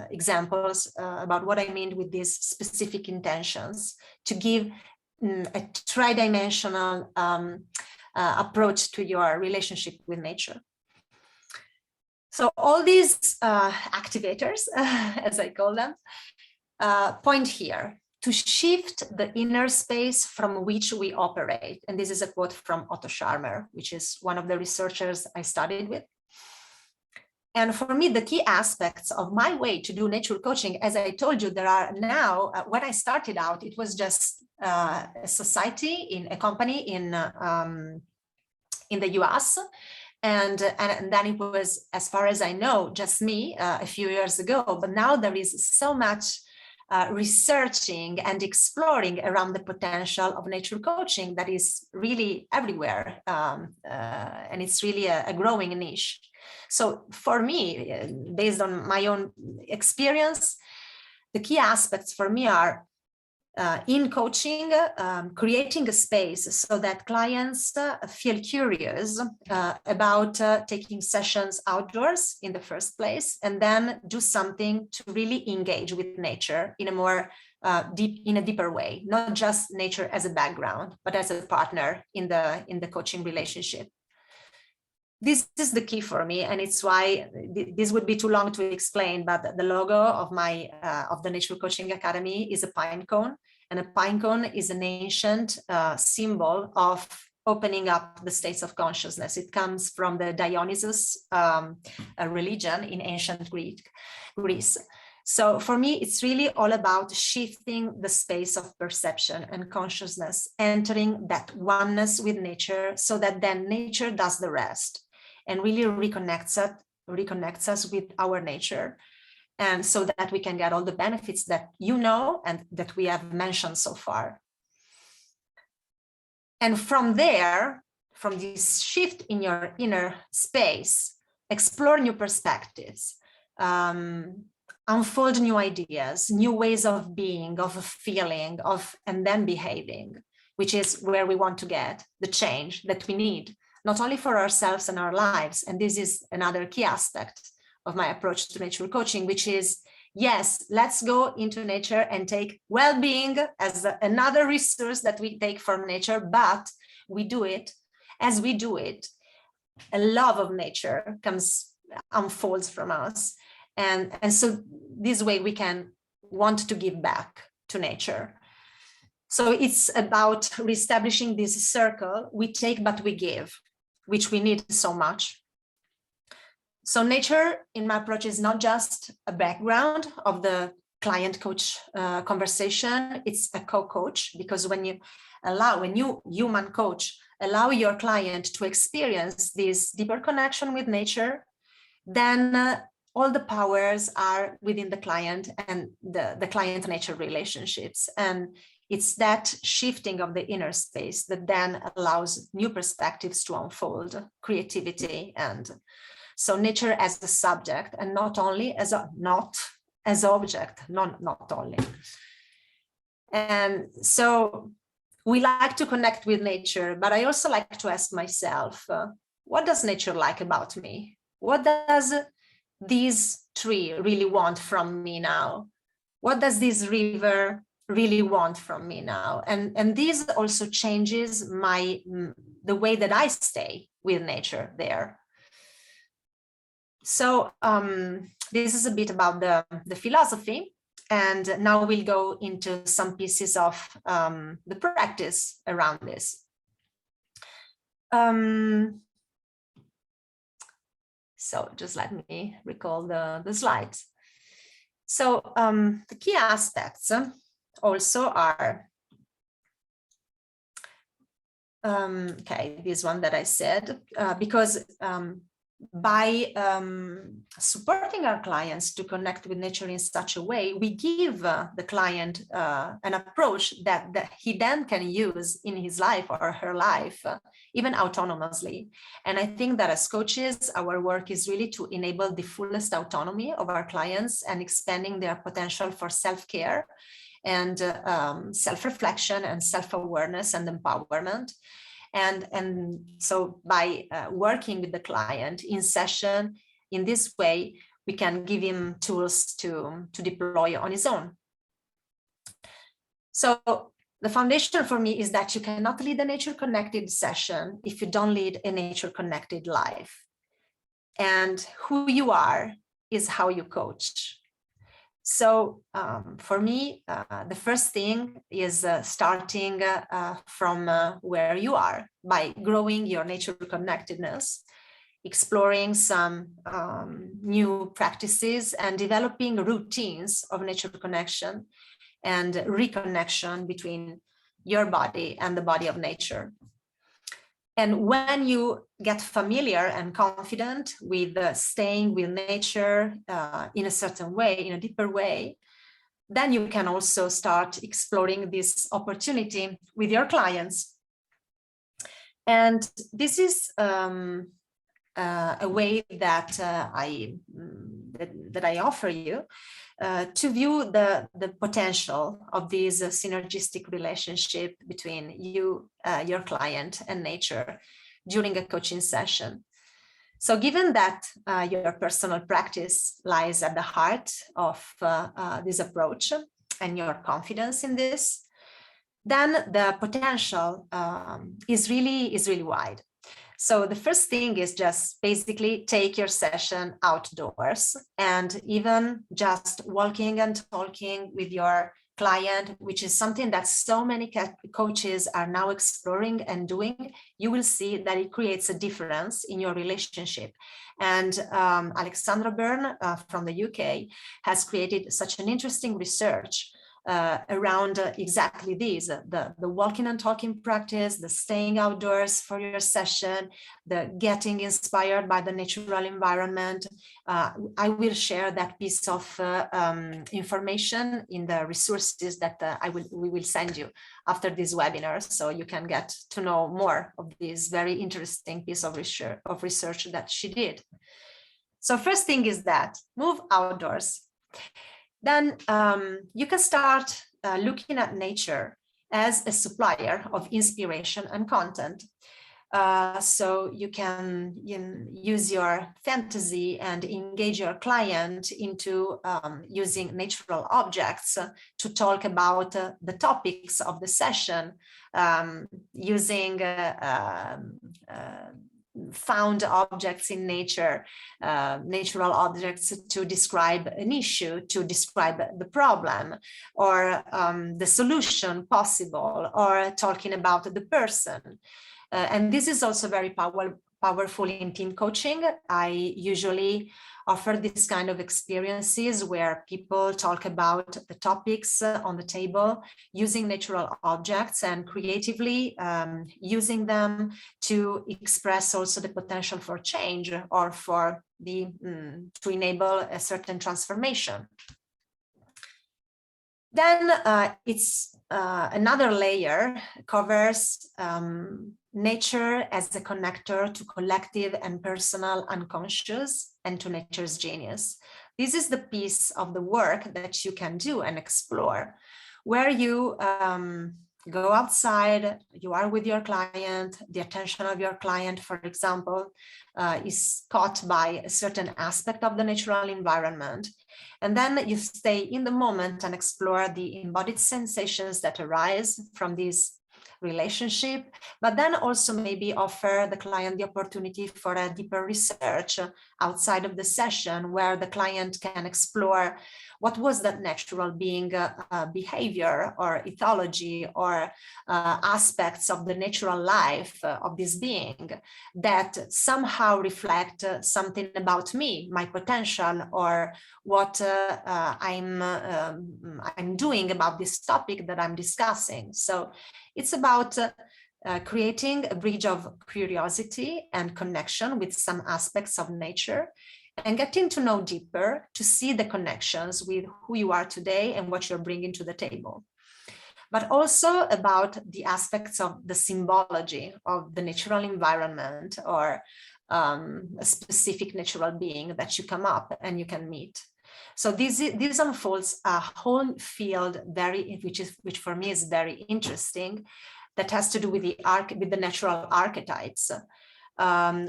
examples about what I mean with these specific intentions, to give a tri-dimensional approach to your relationship with nature. So all these activators, as I call them, point here to shift the inner space from which we operate. And this is a quote from Otto Scharmer, which is one of the researchers I studied with. And for me, the key aspects of my way to do nature coaching, as I told you, there are now, when I started out, it was just a society in a company in the US. And then it was, as far as I know, just me a few years ago. But now there is so much researching and exploring around the potential of nature coaching that is really everywhere, and it's really a growing niche. So for me, based on my own experience, the key aspects for me are in coaching, creating a space so that clients feel curious about taking sessions outdoors in the first place, and then do something to really engage with nature in a more deeper way, not just nature as a background, but as a partner in the coaching relationship. This is the key for me, and it's why this would be too long to explain, but the logo of my of the Nature Coaching Academy is a pine cone, and a pine cone is an ancient symbol of opening up the states of consciousness. It comes from the Dionysus religion in ancient Greece. So for me, it's really all about shifting the space of perception and consciousness, entering that oneness with nature, so that then nature does the rest and really reconnects us with our nature, and so that we can get all the benefits that you know and that we have mentioned so far. And from there, from this shift in your inner space, explore new perspectives, unfold new ideas, new ways of being, of feeling, and then behaving, which is where we want to get the change that we need, not only for ourselves and our lives. And this is another key aspect of my approach to nature coaching, which is, yes, let's go into nature and take well-being as another resource that we take from nature, but we do it. As we do it, a love of nature unfolds from us. And so this way we can want to give back to nature. So it's about reestablishing this circle, we take but we give, which we need so much. So nature, in my approach, is not just a background of the client-coach conversation, it's a co-coach, because when you human coach, allow your client to experience this deeper connection with nature, then all the powers are within the client and the client-nature relationships. And it's that shifting of the inner space that then allows new perspectives to unfold, creativity, and so nature as a subject, and not only as object, not only. And so we like to connect with nature, but I also like to ask myself, what does nature like about me? What does this tree really want from me now? What does this river really want from me now? And this also changes the way that I stay with nature there. So this is a bit about the philosophy, and now we'll go into some pieces of the practice around this. So just let me recall the slides. So the key aspects also are, okay, this one that I said, because by supporting our clients to connect with nature in such a way, we give the client an approach that he then can use in his life or her life, even autonomously. And I think that as coaches, our work is really to enable the fullest autonomy of our clients and expanding their potential for self-care and self-reflection and self-awareness and empowerment. And so by working with the client in session, in this way, we can give him tools to deploy on his own. So the foundation for me is that you cannot lead a nature-connected session if you don't lead a nature-connected life. And who you are is how you coach. So for me, the first thing is starting from where you are, by growing your nature connectedness, exploring some new practices and developing routines of nature connection and reconnection between your body and the body of nature. And when you get familiar and confident with staying with nature in a certain way, in a deeper way, then you can also start exploring this opportunity with your clients. And this is a way that I offer you to view the potential of this synergistic relationship between you, your client, and nature during a coaching session. So given that your personal practice lies at the heart of this approach and your confidence in this, then the potential is really wide. So the first thing is just basically take your session outdoors, and even just walking and talking with your client, which is something that so many coaches are now exploring and doing, you will see that it creates a difference in your relationship. And Alexandra Byrne from the UK has created such an interesting research around exactly these, the walking and talking practice, the staying outdoors for your session, the getting inspired by the natural environment. I will share that piece of information in the resources that we will send you after this webinar, so you can get to know more of this very interesting piece of research that she did. So first thing is that move outdoors. Then you can start looking at nature as a supplier of inspiration and content. So you can use your fantasy and engage your client into using natural objects to talk about the topics of the session, using found objects in nature, natural objects to describe an issue, to describe the problem, or the solution possible, or talking about the person. And this is also very powerful in team coaching. I usually offer this kind of experiences where people talk about the topics on the table using natural objects and creatively using them to express also the potential for change or for to enable a certain transformation. Then it's another layer covers nature as a connector to collective and personal unconscious and to nature's genius. This is the piece of the work that you can do and explore, where you go outside, you are with your client, the attention of your client, for example, is caught by a certain aspect of the natural environment. And then you stay in the moment and explore the embodied sensations that arise from this relationship, but then also maybe offer the client the opportunity for a deeper research outside of the session, where the client can explore what was that natural being behavior or ethology or aspects of the natural life of this being that somehow reflect something about me, my potential, or what I'm doing about this topic that I'm discussing. So it's about creating a bridge of curiosity and connection with some aspects of nature, and getting to know deeper, to see the connections with who you are today and what you're bringing to the table. But also about the aspects of the symbology of the natural environment or a specific natural being that you come up and you can meet. So this unfolds a whole field, which for me is very interesting, that has to do with the natural archetypes,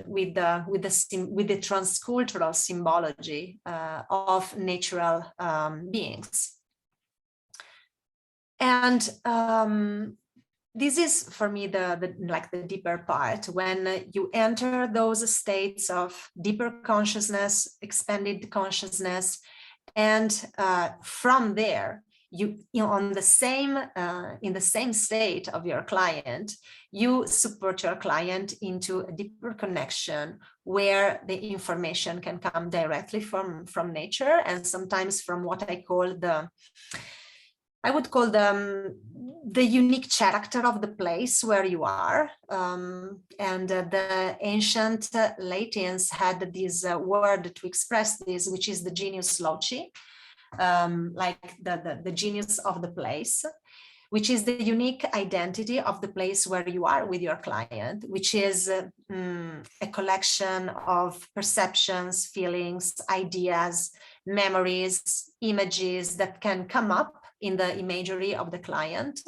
with the transcultural symbology of natural beings. And this is for me the deeper part, when you enter those states of deeper consciousness, expanded consciousness, and from there, in the same state of your client, you support your client into a deeper connection where the information can come directly from nature, and sometimes from what I would call the unique character of the place where you are. And the ancient Latins had this word to express this, which is the genius loci. like the genius of the place, which is the unique identity of the place where you are with your client, which is a collection of perceptions, feelings, ideas, memories, images that can come up in the imagery of the client,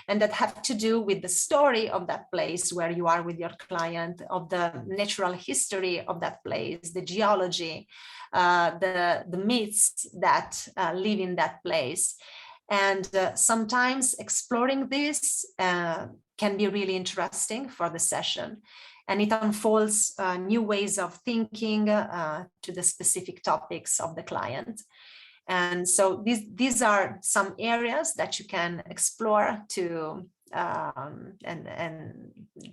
and that have to do with the story of that place where you are with your client, of the natural history of that place, the geology, the myths that live in that place. And sometimes exploring this can be really interesting for the session. And it unfolds new ways of thinking to the specific topics of the client. And so these are some areas that you can explore to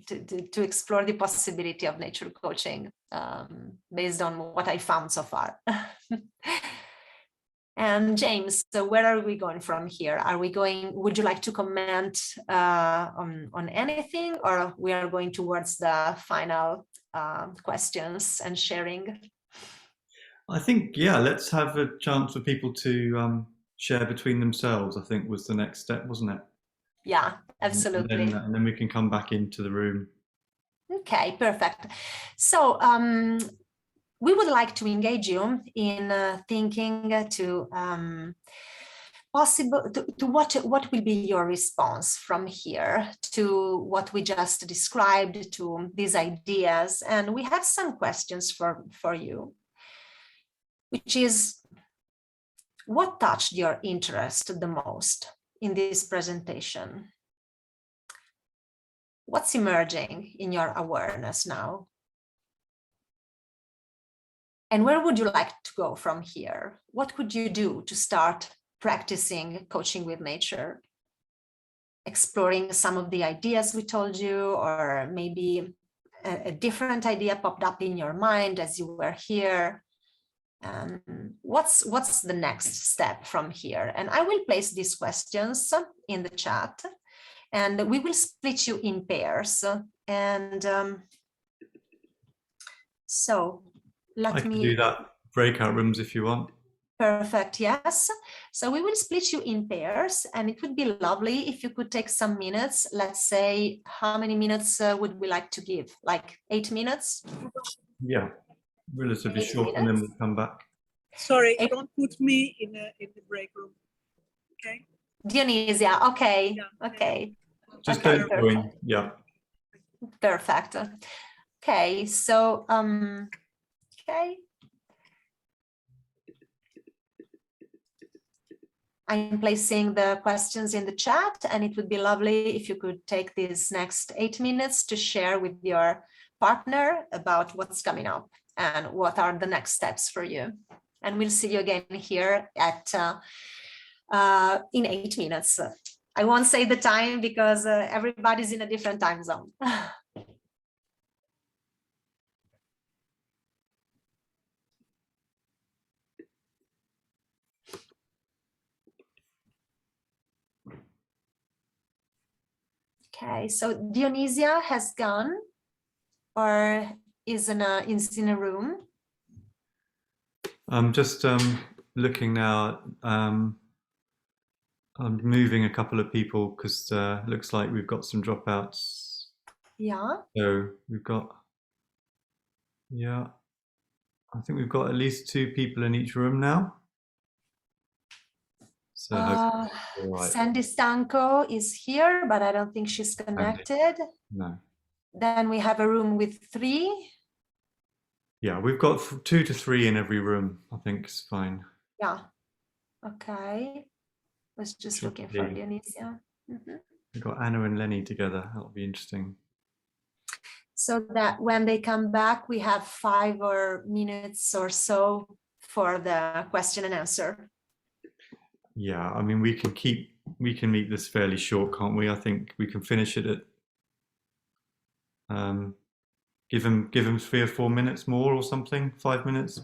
to explore the possibility of nature coaching based on what I found so far. And James, so where are we going from here? Are we going, would you like to comment on anything, or we are going towards the final questions and sharing? I think, yeah, let's have a chance for people to share between themselves, I think was the next step, wasn't it? Yeah, absolutely. And then we can come back into the room. Okay, perfect. So we would like to engage you in thinking to what will be your response from here to what we just described, to these ideas. And we have some questions for you, which is, what touched your interest the most in this presentation? What's emerging in your awareness now? And where would you like to go from here? What could you do to start practicing coaching with nature? Exploring some of the ideas we told you, or maybe a different idea popped up in your mind as you were here. What's the next step from here? And I will place these questions in the chat, and we will split you in pairs. And so I can do that. Breakout rooms if you want. Perfect, yes. So we will split you in pairs, and it would be lovely if you could take some minutes. Let's say, how many minutes would we like to give? Like 8 minutes? Yeah, relatively short, and then we'll come back. Sorry, don't put me in the break room. Okay. Dionysia, okay, yeah. Okay. Just okay, don't join. Yeah. Perfect. Okay, so okay. I'm placing the questions in the chat, and it would be lovely if you could take these next 8 minutes to share with your partner about what's coming up and what are the next steps for you. And we'll see you again here at in 8 minutes. I won't say the time because everybody's in a different time zone. Okay, so Dionysia has gone, or is in a room. I'm just looking now. I'm moving a couple of people because looks like we've got some dropouts. Yeah. So we've got, yeah, I think we've got at least 2 people in each room now. So right. Sandy Stanko is here, but I don't think she's connected. No. Then we have a room with 3. Yeah, we've got 2 to 3 in every room. I think it's fine. Yeah. Okay. Let's just looking for Dionysia. We've got Anna and Lenny together. That'll be interesting. So that when they come back, we have 5 minutes or so for the question and answer. Yeah, I mean, we can meet this fairly short, can't we? I think we can finish it at give them 3 or 4 minutes more or something, 5 minutes.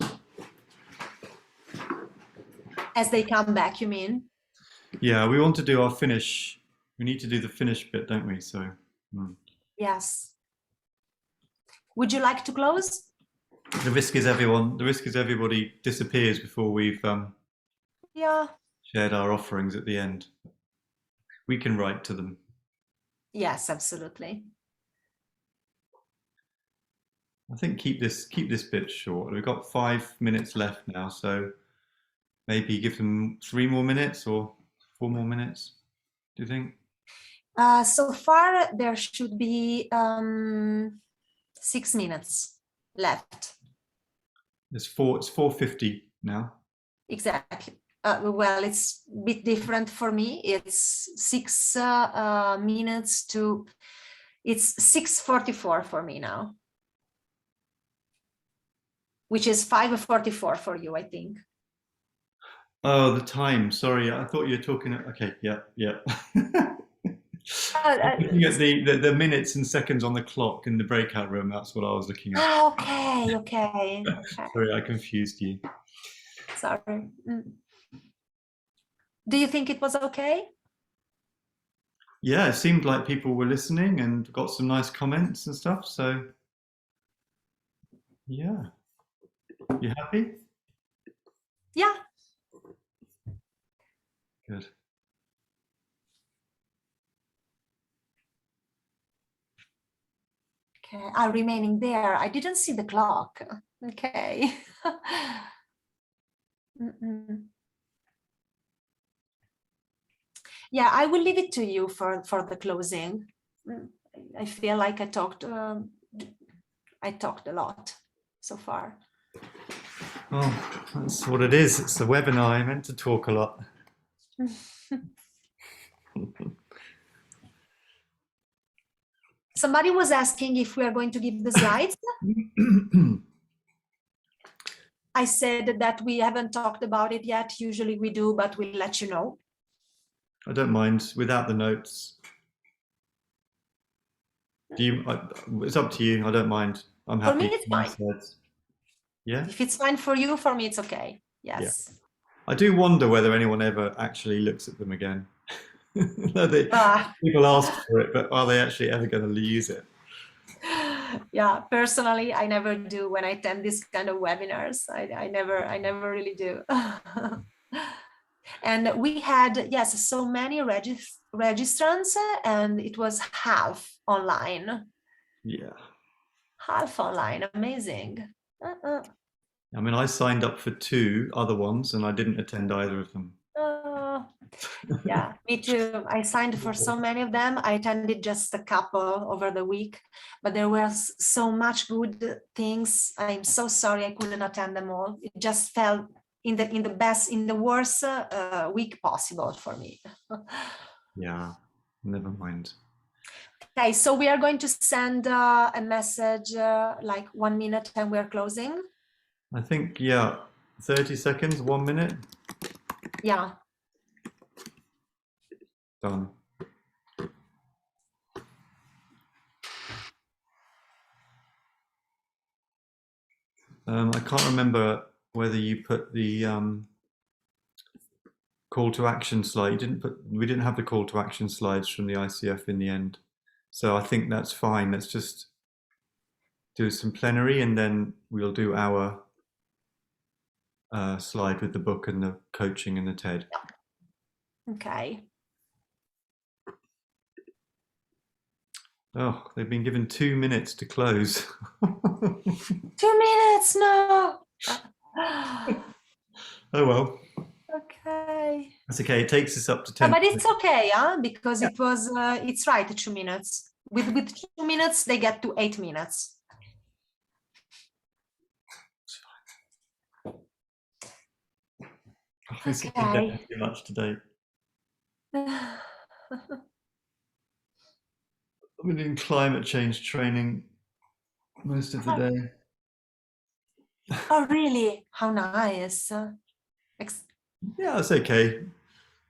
As they come back, you mean? Yeah, we want to do our finish. We need to do the finish bit, don't we? So. Yes. Would you like to close? The risk is everybody disappears before we've Yeah. shared our offerings at the end. We can write to them. Yes, absolutely. I think keep this bit short. We've got 5 minutes left now, so maybe give them 3 more minutes or 4 more minutes. Do you think? So far, there should be 6 minutes left. It's 4:50 now. Exactly. Well, it's a bit different for me. It's 6 minutes to, it's 6:44 for me now, which is 5:44 for you, I think. Oh, the time. Sorry, I thought you were talking. Okay, yeah. I'm looking at the minutes and seconds on the clock in the breakout room. That's what I was looking at. Okay. Sorry, I confused you. Sorry. Do you think it was okay? Yeah, it seemed like people were listening and got some nice comments and stuff. So, yeah. You happy? Yeah. Good. Okay, are remaining there. I didn't see the clock. Okay. Yeah, I will leave it to you for the closing. I feel like I talked a lot so far. Oh, that's what it is. It's a webinar. I meant to talk a lot. Somebody was asking if we are going to give the slides. I said that we haven't talked about it yet. Usually we do, but we'll let you know. I don't mind without the notes. Do you? It's up to you. I don't mind. I'm happy. For me, it's fine. Slides. Yeah. If it's fine for you, for me, it's okay. Yes. Yeah. I do wonder whether anyone ever actually looks at them again. People ask for it, but are they actually ever going to use it? Yeah, personally, I never do when I attend this kind of webinars. I never really do. And we had, yes, so many registrants, and it was half online. Yeah. Half online, amazing. I mean, I signed up for 2 other ones and I didn't attend either of them. Yeah, me too. I signed for so many of them. I attended just a couple over the week, but there was so much good things. I'm so sorry I couldn't attend them all. It just fell in the worst week possible for me. Yeah, never mind. Okay, so we are going to send a message like 1 minute and we're closing. I think, yeah, 30 seconds, 1 minute. Yeah. Done. I can't remember whether you put the call to action slide. We didn't have the call to action slides from the ICF in the end. So I think that's fine. Let's just do some plenary and then we'll do our slide with the book and the coaching and the TED. Okay. Oh, they've been given 2 minutes to close. 2 minutes, no. Oh well. Okay. That's okay. It takes us up to 10. But it's okay, huh? Because it was, it's right, 2 minutes. With 2 minutes, they get to 8 minutes. This has been too much today. I've been doing climate change training most of the day. Oh, really? How nice. Yeah, it's okay.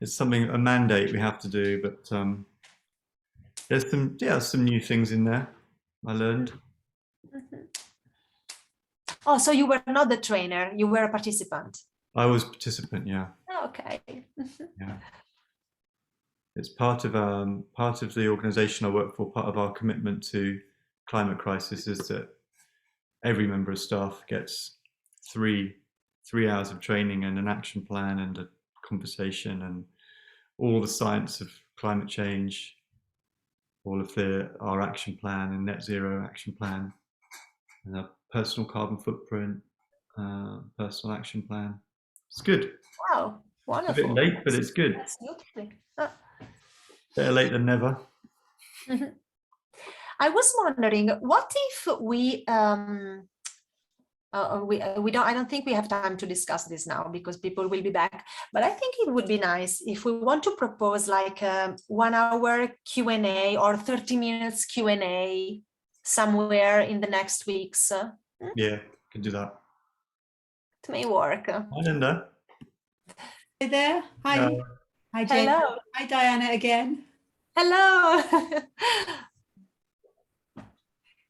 It's a mandate we have to do, but there's some new things in there I learned. Oh, so you were not the trainer, you were a participant. I was a participant, yeah. Oh, okay. Yeah. It's part of the organization I work for. Part of our commitment to climate crisis is that every member of staff gets 3 hours of training and an action plan and a conversation and all the science of climate change, all of our action plan and net zero action plan, and our personal carbon footprint, personal action plan. It's good. Wow, wonderful. It's a bit late, but it's good. Absolutely. Better late than never. I was wondering, what if we I don't think we have time to discuss this now because people will be back, but I think it would be nice if we want to propose like a 1 hour Q&A or 30 minutes Q&A somewhere in the next weeks. Yeah, can do that. It may work. Hi, Linda. Hi there. Hi. Hi, James. Hello. Hi, Diana again. Hello.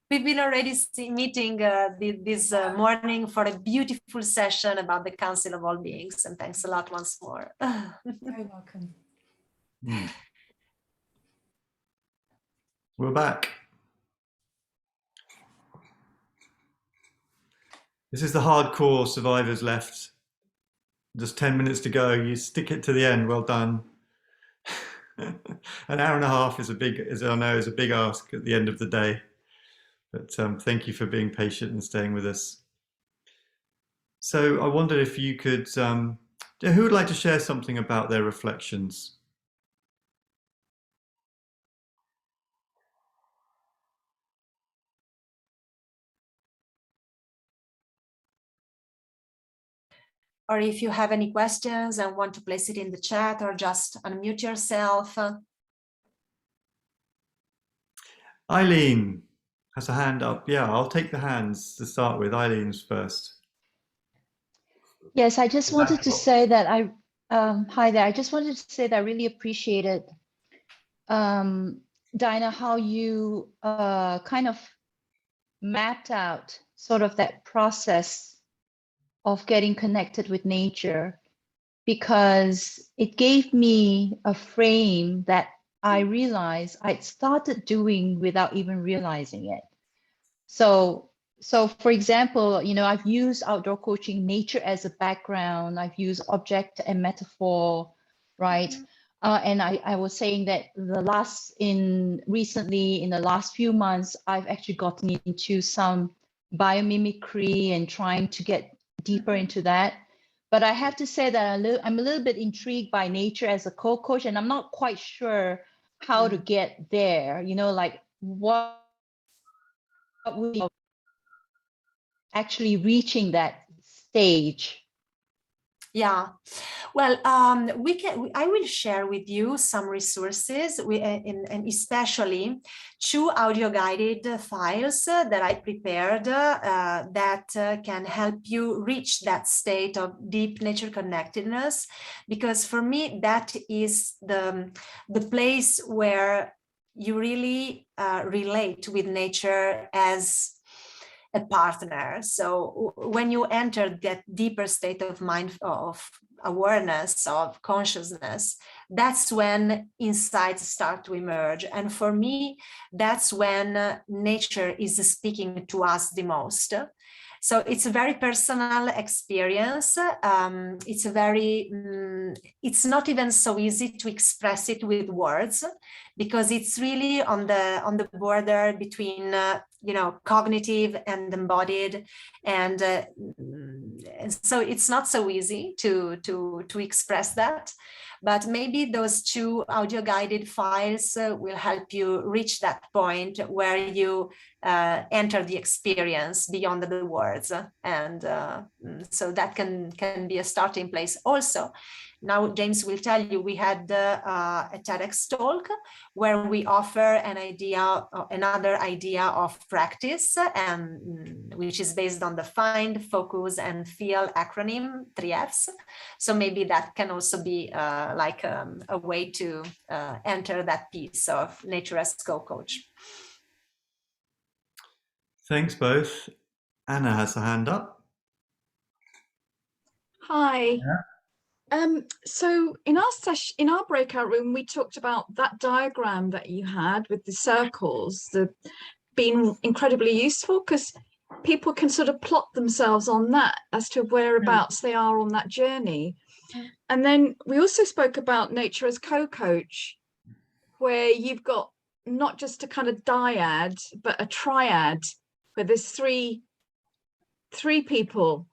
We've been already meeting this morning for a beautiful session about the Council of All Beings, and thanks a lot once more. Very welcome. We're back. This is the hardcore survivors left. Just 10 minutes to go. You stick it to the end. Well done. An hour and a half is a big ask at the end of the day. But thank you for being patient and staying with us. So I wondered if you could, who would like to share something about their reflections? Or if you have any questions and want to place it in the chat or just unmute yourself. Eileen has a hand up. Yeah, I'll take the hands to start with. Eileen's first. Yes, I just wanted to say that hi there. I just wanted to say that I really appreciated, Diana, how you kind of mapped out sort of that process of getting connected with nature, because it gave me a frame that I realized I'd started doing without even realizing it. So for example, you know, I've used outdoor coaching, nature as a background. I've used object and metaphor, right? And I was saying that recently in the last few months, I've actually gotten into some biomimicry and trying to get deeper into that. But I have to say that I'm a little bit intrigued by nature as a co-coach, and I'm not quite sure how to get there, you know, like what would be actually reaching that stage. Yeah, well, I will share with you some resources, and especially 2 audio guided files that I prepared that can help you reach that state of deep nature connectedness, because for me that is the place where you really relate with nature as a partner. So when you enter that deeper state of mind, of awareness, of consciousness, that's when insights start to emerge. And for me, that's when nature is speaking to us the most. So it's a very personal experience. It's not even so easy to express it with words, because it's really on the border between cognitive and embodied, and so it's not so easy to express that. But maybe those 2 audio guided files will help you reach that point where you enter the experience beyond the words, and so that can be a starting place. Also, now James will tell you, we had a TEDx talk where we offer another idea of practice, which is based on the find, focus, and feel acronym, 3 Fs. So maybe that can also be a way to enter that piece of nature as co-coach. Thanks both. Anna has a hand up. Hi. So in our session, in our breakout room, we talked about that diagram that you had with the circles, being incredibly useful, because people can sort of plot themselves on that as to whereabouts they are on that journey. And then we also spoke about nature as co-coach, where you've got not just a kind of dyad, but a triad, where there's three people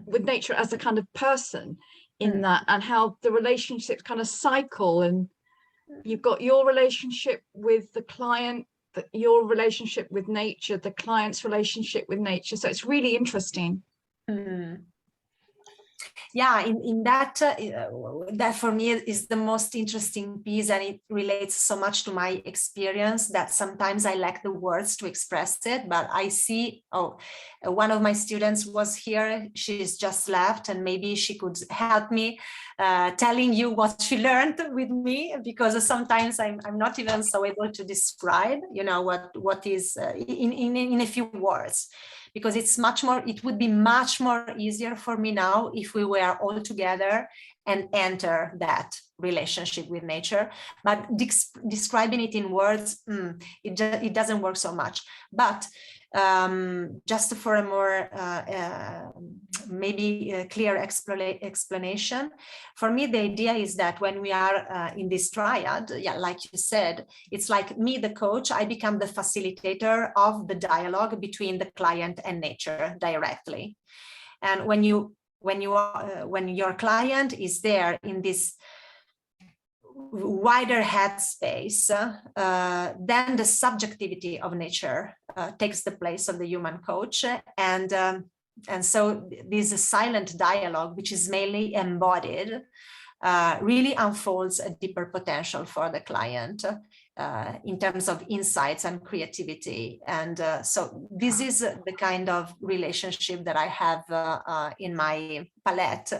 with nature as a kind of person in that, and how the relationships kind of cycle, and you've got your relationship with the client, your relationship with nature, the client's relationship with nature. So it's really interesting. Yeah, in that that for me is the most interesting piece, and it relates so much to my experience that sometimes I lack the words to express it. But I see, one of my students was here, she's just left, and maybe she could help me telling you what she learned with me, because sometimes I'm not even so able to describe, you know, what is in a few words. Because it would be much more easier for me now if we were all together and enter that relationship with nature. But describing it in words, it doesn't work so much. But just for a more maybe clear explanation, for me, the idea is that when we are in this triad, yeah, like you said, it's like me, the coach, I become the facilitator of the dialogue between the client and nature directly. And when your client is there in this wider headspace, then the subjectivity of nature takes the place of the human coach, and so this silent dialogue, which is mainly embodied, really unfolds a deeper potential for the client in terms of insights and creativity. And so this is the kind of relationship that I have in my palette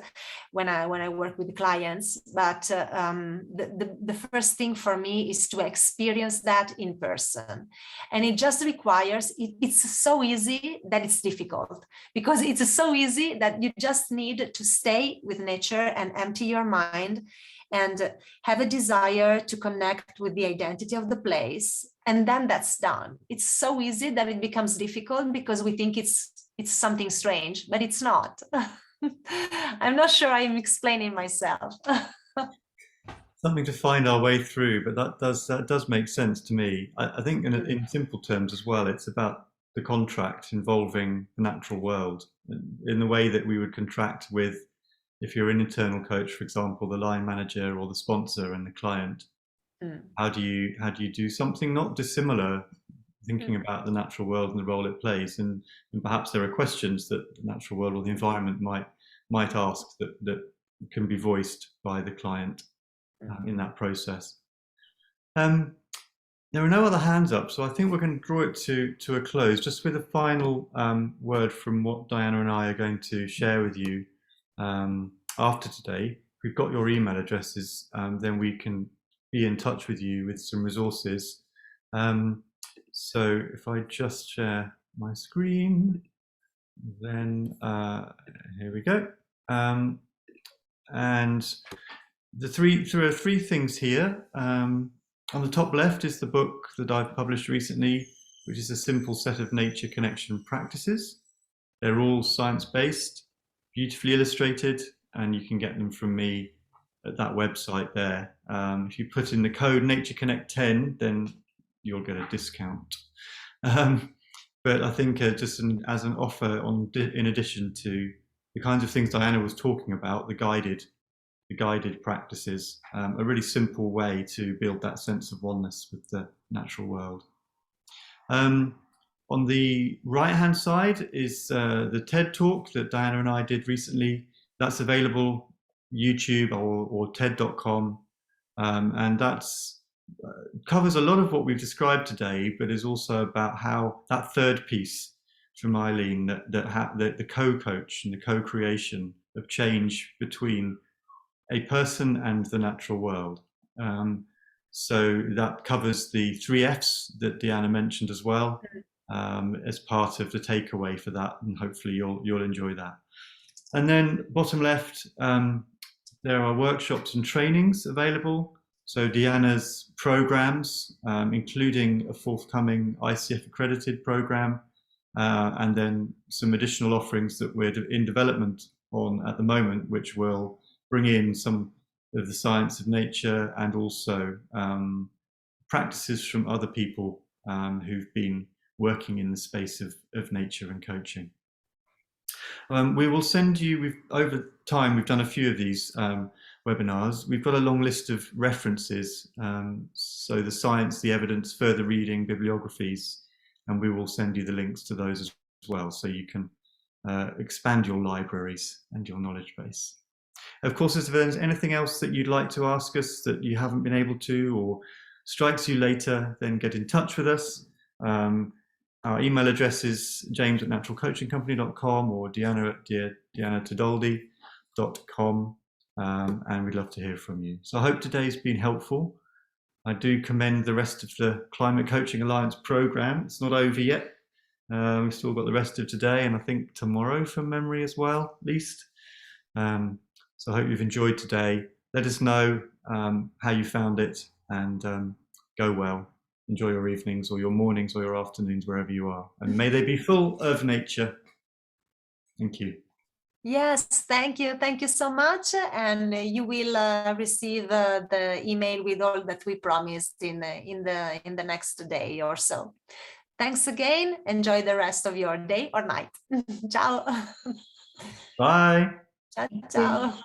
when I work with clients. But the first thing for me is to experience that in person. And it just requires, it's so easy that it's difficult, because it's so easy that you just need to stay with nature and empty your mind and have a desire to connect with the identity of the place. And then that's done. It's so easy that it becomes difficult because we think it's something strange, but it's not. I'm not sure I'm explaining myself. Something to find our way through, but that does make sense to me. I think in simple terms as well, it's about the contract involving the natural world in the way that we would contract with, if you're an internal coach, for example, the line manager or the sponsor and the client. How do you do something not dissimilar, thinking about the natural world and the role it plays, and perhaps there are questions that the natural world or the environment might ask that can be voiced by the client in that process. There are no other hands up, so I think we're going to draw it to a close, just with a final word from what Diana and I are going to share with you after today. If we've got your email addresses, then we can be in touch with you with some resources. So if I just share my screen, then here we go. And there are three things here. On the top left is the book that I've published recently, which is a simple set of nature connection practices. They're all science-based, beautifully illustrated, and you can get them from me at that website there. If you put in the code nature-connect10, then you'll get a discount. But I think just as an offer, in addition to the kinds of things Diana was talking about, the guided practices, a really simple way to build that sense of oneness with the natural world. On the right-hand side is the TED Talk that Diana and I did recently. That's available YouTube or TED.com, and that's covers a lot of what we've described today, but is also about how that third piece from Eileen, that the co-coach and the co-creation of change between a person and the natural world. So that covers the 3 Fs that Diana mentioned as well, as part of the takeaway for that, and hopefully you'll enjoy that. And then bottom left, there are workshops and trainings available. So Diana's programs, including a forthcoming ICF accredited program, and then some additional offerings that we're in development on at the moment, which will bring in some of the science of nature and also practices from other people who've been working in the space of nature and coaching. We will send you, over time, we've done a few of these webinars. We've got a long list of references, so the science, the evidence, further reading, bibliographies, and we will send you the links to those as well, so you can expand your libraries and your knowledge base. Of course, if there's anything else that you'd like to ask us that you haven't been able to, or strikes you later, then get in touch with us. Our email address is james@naturalcoachingcompany.com or diana@dianatedoldi.com, and we'd love to hear from you. So I hope today's been helpful. I do commend the rest of the Climate Coaching Alliance program. It's not over yet. We've still got the rest of today and I think tomorrow from memory as well, at least. So I hope you've enjoyed today. Let us know how you found it, and go well. Enjoy your evenings or your mornings or your afternoons, wherever you are. And may they be full of nature. Thank you. Yes, thank you. Thank you so much. And you will receive the email with all that we promised in the next day or so. Thanks again. Enjoy the rest of your day or night. Ciao. Bye. Ciao, ciao.